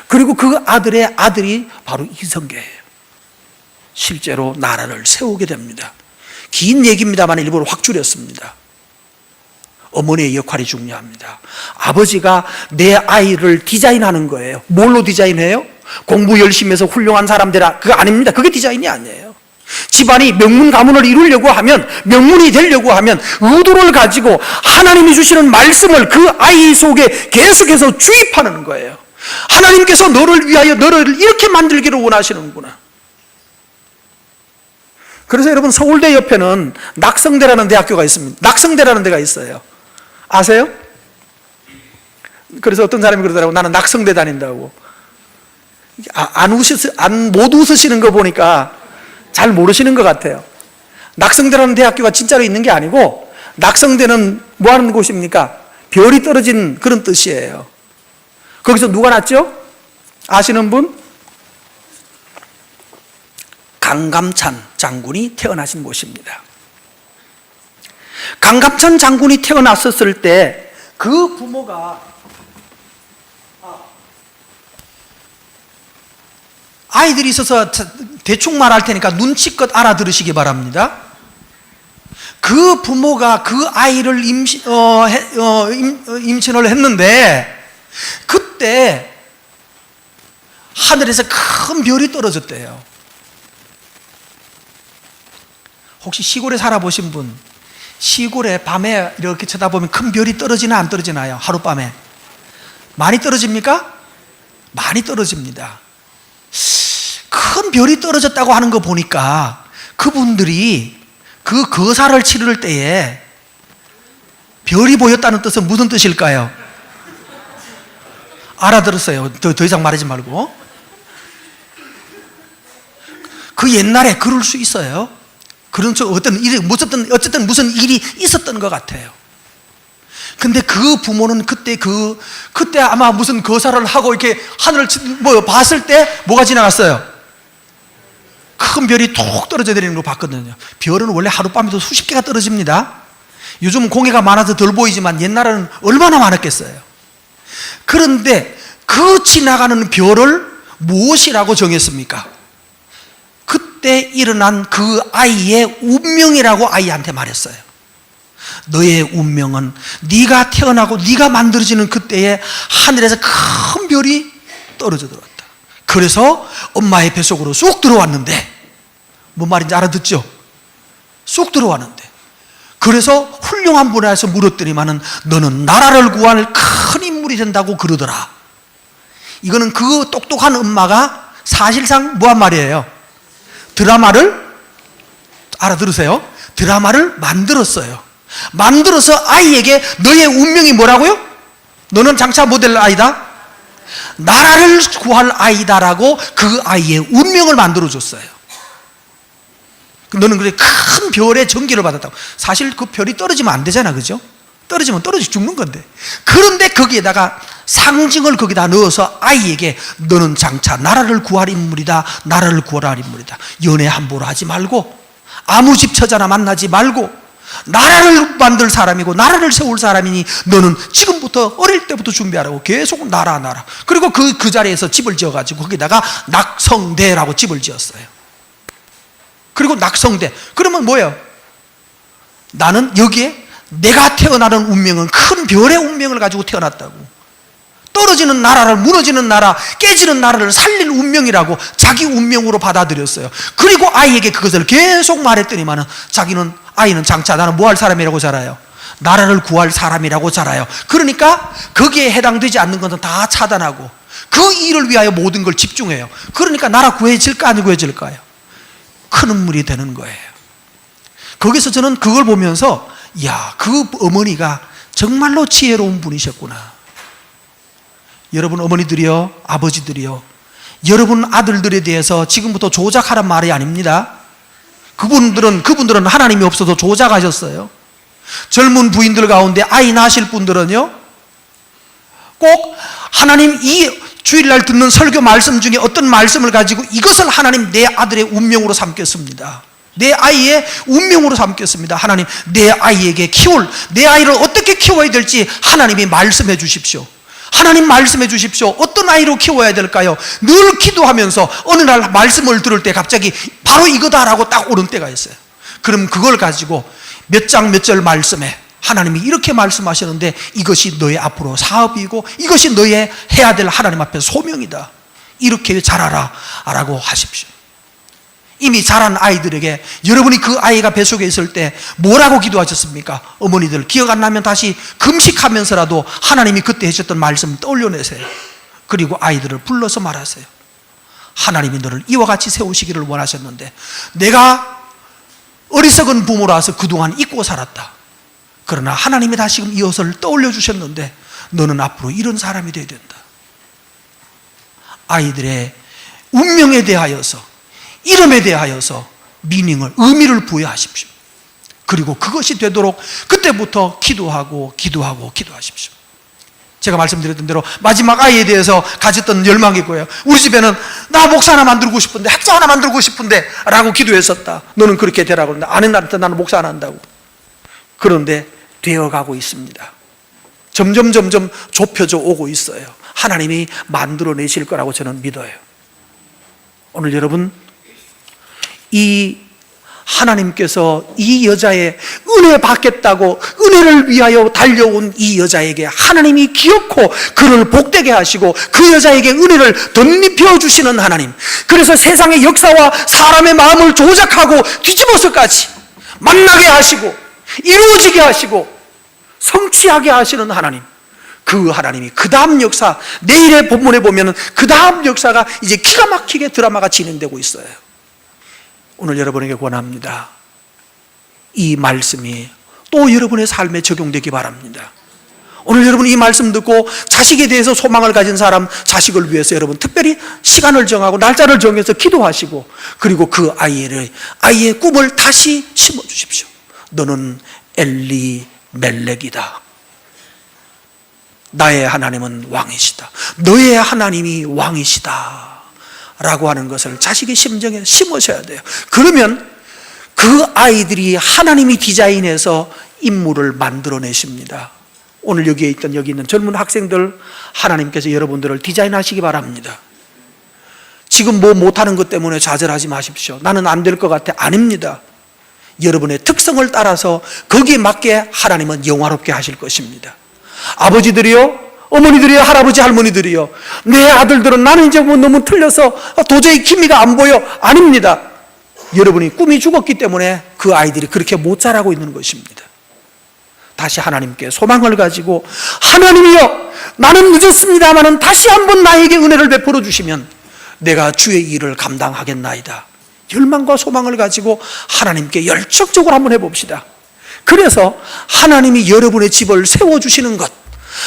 그리고 그 아들의 아들이 바로 이성계예요. 실제로 나라를 세우게 됩니다. 긴 얘기입니다만 일부러 확 줄였습니다. 어머니의 역할이 중요합니다. 아버지가 내 아이를 디자인하는 거예요. 뭘로 디자인해요? 공부 열심히 해서 훌륭한 사람 되라. 그거 아닙니다. 그게 디자인이 아니에요. 집안이 명문 가문을 이루려고 하면, 명문이 되려고 하면 의도를 가지고 하나님이 주시는 말씀을 그 아이 속에 계속해서 주입하는 거예요. 하나님께서 너를 위하여 너를 이렇게 만들기를 원하시는구나. 그래서 여러분, 서울대 옆에는 낙성대라는 대학교가 있습니다. 낙성대라는 데가 있어요. 아세요? 그래서 어떤 사람이 그러더라고. 나는 낙성대 다닌다고. 못 웃으시는 거 보니까 잘 모르시는 것 같아요. 낙성대라는 대학교가 진짜로 있는 게 아니고, 낙성대는 뭐 하는 곳입니까? 별이 떨어진 그런 뜻이에요. 거기서 누가 났죠? 아시는 분? 강감찬 장군이 태어나신 곳입니다. 강감찬 장군이 태어났었을 때 그 부모가, 아이들이 있어서 대충 말할 테니까 눈치껏 알아들으시기 바랍니다. 그 부모가 그 아이를 임신을 했는데, 그때 하늘에서 큰 별이 떨어졌대요. 혹시 시골에 살아보신 분, 시골에 밤에 이렇게 쳐다보면 큰 별이 떨어지나 안 떨어지나요? 하룻밤에 많이 떨어집니까? 많이 떨어집니다. 큰 별이 떨어졌다고 하는 거 보니까 그분들이 그 거사를 치를 때에 별이 보였다는 뜻은 무슨 뜻일까요? 알아들었어요. 더 이상 말하지 말고. 그 옛날에 그럴 수 있어요. 그런 어쨌든 무슨 일이 있었던 것 같아요. 근데 그 부모는 그때 아마 무슨 거사를 하고 이렇게 하늘을 봤을 때 뭐가 지나갔어요? 큰 별이 톡 떨어져 내리는 걸 봤거든요. 별은 원래 하룻밤에도 수십 개가 떨어집니다. 요즘 공해가 많아서 덜 보이지만 옛날에는 얼마나 많았겠어요. 그런데 그 지나가는 별을 무엇이라고 정했습니까? 그때 일어난 그 아이의 운명이라고 아이한테 말했어요. 너의 운명은 네가 태어나고 네가 만들어지는 그때에 하늘에서 큰 별이 떨어져 들어왔다. 그래서 엄마의 뱃속으로 쑥 들어왔는데, 뭔 말인지 알아듣죠? 쑥 들어왔는데, 그래서 훌륭한 분야에서 물었더니만은 너는 나라를 구할 큰 인물이 된다고 그러더라. 이거는 그 똑똑한 엄마가 사실상 뭐한 말이에요? 드라마를, 알아들으세요? 드라마를 만들었어요. 만들어서 아이에게 너의 운명이 뭐라고요? 너는 장차 모델 아이다? 나라를 구할 아이다라고 그 아이의 운명을 만들어줬어요. 너는 그래 큰 별의 전기를 받았다고. 사실 그 별이 떨어지면 안 되잖아, 그죠? 떨어지면 떨어져 죽는 건데. 그런데 거기에다가 상징을 거기다 넣어서 아이에게 너는 장차 나라를 구할 인물이다, 나라를 구할 인물이다. 연애 함부로 하지 말고, 아무 집 처자나 만나지 말고, 나라를 만들 사람이고 나라를 세울 사람이니 너는 지금부터 어릴 때부터 준비하라고 계속 나라. 그리고 그 자리에서 집을 지어가지고 거기다가 낙성대라고 집을 지었어요. 그리고 낙성대, 그러면 뭐예요? 나는 여기에 내가 태어나는 운명은 큰 별의 운명을 가지고 태어났다고. 떨어지는 나라를, 무너지는 나라, 깨지는 나라를 살릴 운명이라고 자기 운명으로 받아들였어요. 그리고 아이에게 그것을 계속 말했더니만은 아이는 장차 나는 뭐 할 사람이라고 자라요? 나라를 구할 사람이라고 자라요. 그러니까 거기에 해당되지 않는 것은 다 차단하고 그 일을 위하여 모든 걸 집중해요. 그러니까 나라 구해질까 안 구해질까요? 큰 인물이 되는 거예요. 거기서 저는 그걸 보면서, 야, 그 어머니가 정말로 지혜로운 분이셨구나. 여러분 어머니들이요, 아버지들이요, 여러분 아들들에 대해서 지금부터 조작하란 말이 아닙니다. 그분들은 하나님이 없어도 조작하셨어요. 젊은 부인들 가운데 아이 낳으실 분들은요, 꼭 하나님 이 주일날 듣는 설교 말씀 중에 어떤 말씀을 가지고 이것을 하나님 내 아들의 운명으로 삼겠습니다. 내 아이의 운명으로 삼겠습니다. 하나님 내 아이에게 내 아이를 어떻게 키워야 될지 하나님이 말씀해 주십시오. 하나님 말씀해 주십시오. 어떤 아이로 키워야 될까요? 늘 기도하면서 어느 날 말씀을 들을 때 갑자기 바로 이거다라고 딱 오는 때가 있어요. 그럼 그걸 가지고 몇 장 몇 절 말씀에 하나님이 이렇게 말씀하셨는데 이것이 너의 앞으로 사업이고 이것이 너의 해야 될 하나님 앞에 소명이다. 이렇게 자라라 라고 하십시오. 이미 자란 아이들에게 여러분이 그 아이가 뱃속에 있을 때 뭐라고 기도하셨습니까? 어머니들 기억 안 나면 다시 금식하면서라도 하나님이 그때 하셨던 말씀 떠올려내세요. 그리고 아이들을 불러서 말하세요. 하나님이 너를 이와 같이 세우시기를 원하셨는데 내가 어리석은 부모라서 그동안 잊고 살았다. 그러나 하나님이 다시금 이것을 떠올려 주셨는데 너는 앞으로 이런 사람이 되어야 된다. 아이들의 운명에 대하여서, 이름에 대하여서 의미를 부여하십시오. 그리고 그것이 되도록 그때부터 기도하십시오. 제가 말씀드렸던 대로 마지막 아이에 대해서 가졌던 열망이 있고요. 우리 집에는 나 목사 하나 만들고 싶은데, 학자 하나 만들고 싶은데 라고 기도했었다. 너는 그렇게 되라고 그러는데 안 했는데 나는 목사 안 한다고. 그런데 되어가고 있습니다. 점점 좁혀져 오고 있어요. 하나님이 만들어내실 거라고 저는 믿어요. 오늘 여러분, 이 하나님께서 이 여자의 은혜 받겠다고 은혜를 위하여 달려온 이 여자에게 하나님이 기어코 그를 복되게 하시고 그 여자에게 은혜를 덧입혀 주시는 하나님, 그래서 세상의 역사와 사람의 마음을 조작하고 뒤집어서까지 만나게 하시고 이루어지게 하시고 성취하게 하시는 하나님, 그 하나님이 그 다음 역사, 내일의 본문에 보면 그 다음 역사가 이제 기가 막히게 드라마가 진행되고 있어요. 오늘 여러분에게 권합니다. 이 말씀이 또 여러분의 삶에 적용되기 바랍니다. 오늘 여러분 이 말씀 듣고 자식에 대해서 소망을 가진 사람, 자식을 위해서 여러분 특별히 시간을 정하고 날짜를 정해서 기도하시고, 그리고 그 아이의 꿈을 다시 심어주십시오. 너는 엘리멜렉이다. 나의 하나님은 왕이시다. 너의 하나님이 왕이시다 라고 하는 것을 자식의 심정에 심으셔야 돼요. 그러면 그 아이들이 하나님이 디자인해서 인물을 만들어내십니다. 오늘 여기 있는 젊은 학생들, 하나님께서 여러분들을 디자인하시기 바랍니다. 지금 뭐 못하는 것 때문에 좌절하지 마십시오. 나는 안 될 것 같아. 아닙니다. 여러분의 특성을 따라서 거기에 맞게 하나님은 영화롭게 하실 것입니다. 아버지들이요, 어머니들이요, 할아버지 할머니들이요, 내 아들들은 나는 이제 뭐 너무 틀려서 도저히 기미가 안 보여. 아닙니다. 여러분이 꿈이 죽었기 때문에 그 아이들이 그렇게 못 자라고 있는 것입니다. 다시 하나님께 소망을 가지고, 하나님이여, 나는 늦었습니다마는 다시 한번 나에게 은혜를 베풀어 주시면 내가 주의 일을 감당하겠나이다. 열망과 소망을 가지고 하나님께 열정적으로 한번 해봅시다. 그래서 하나님이 여러분의 집을 세워주시는 것,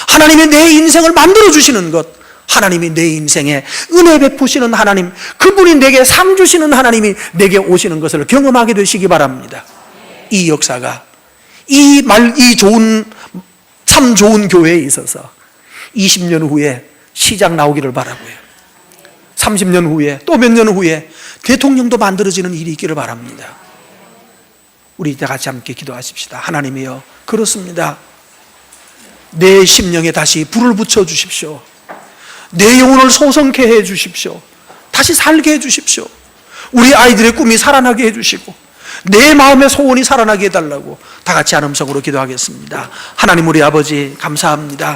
하나님이 내 인생을 만들어주시는 것, 하나님이 내 인생에 은혜 베푸시는 하나님, 그분이 내게 상 주시는 하나님이 내게 오시는 것을 경험하게 되시기 바랍니다. 이 역사가 참 좋은 교회에 있어서 20년 후에 시장 나오기를 바라고요. 30년 후에, 또 몇 년 후에 대통령도 만들어지는 일이 있기를 바랍니다. 우리 이제 같이 함께 기도하십시다. 하나님이여, 그렇습니다. 내 심령에 다시 불을 붙여 주십시오. 내 영혼을 소성케 해 주십시오. 다시 살게 해 주십시오. 우리 아이들의 꿈이 살아나게 해 주시고 내 마음의 소원이 살아나게 해달라고 다 같이 한 음성으로 기도하겠습니다. 하나님, 우리 아버지 감사합니다.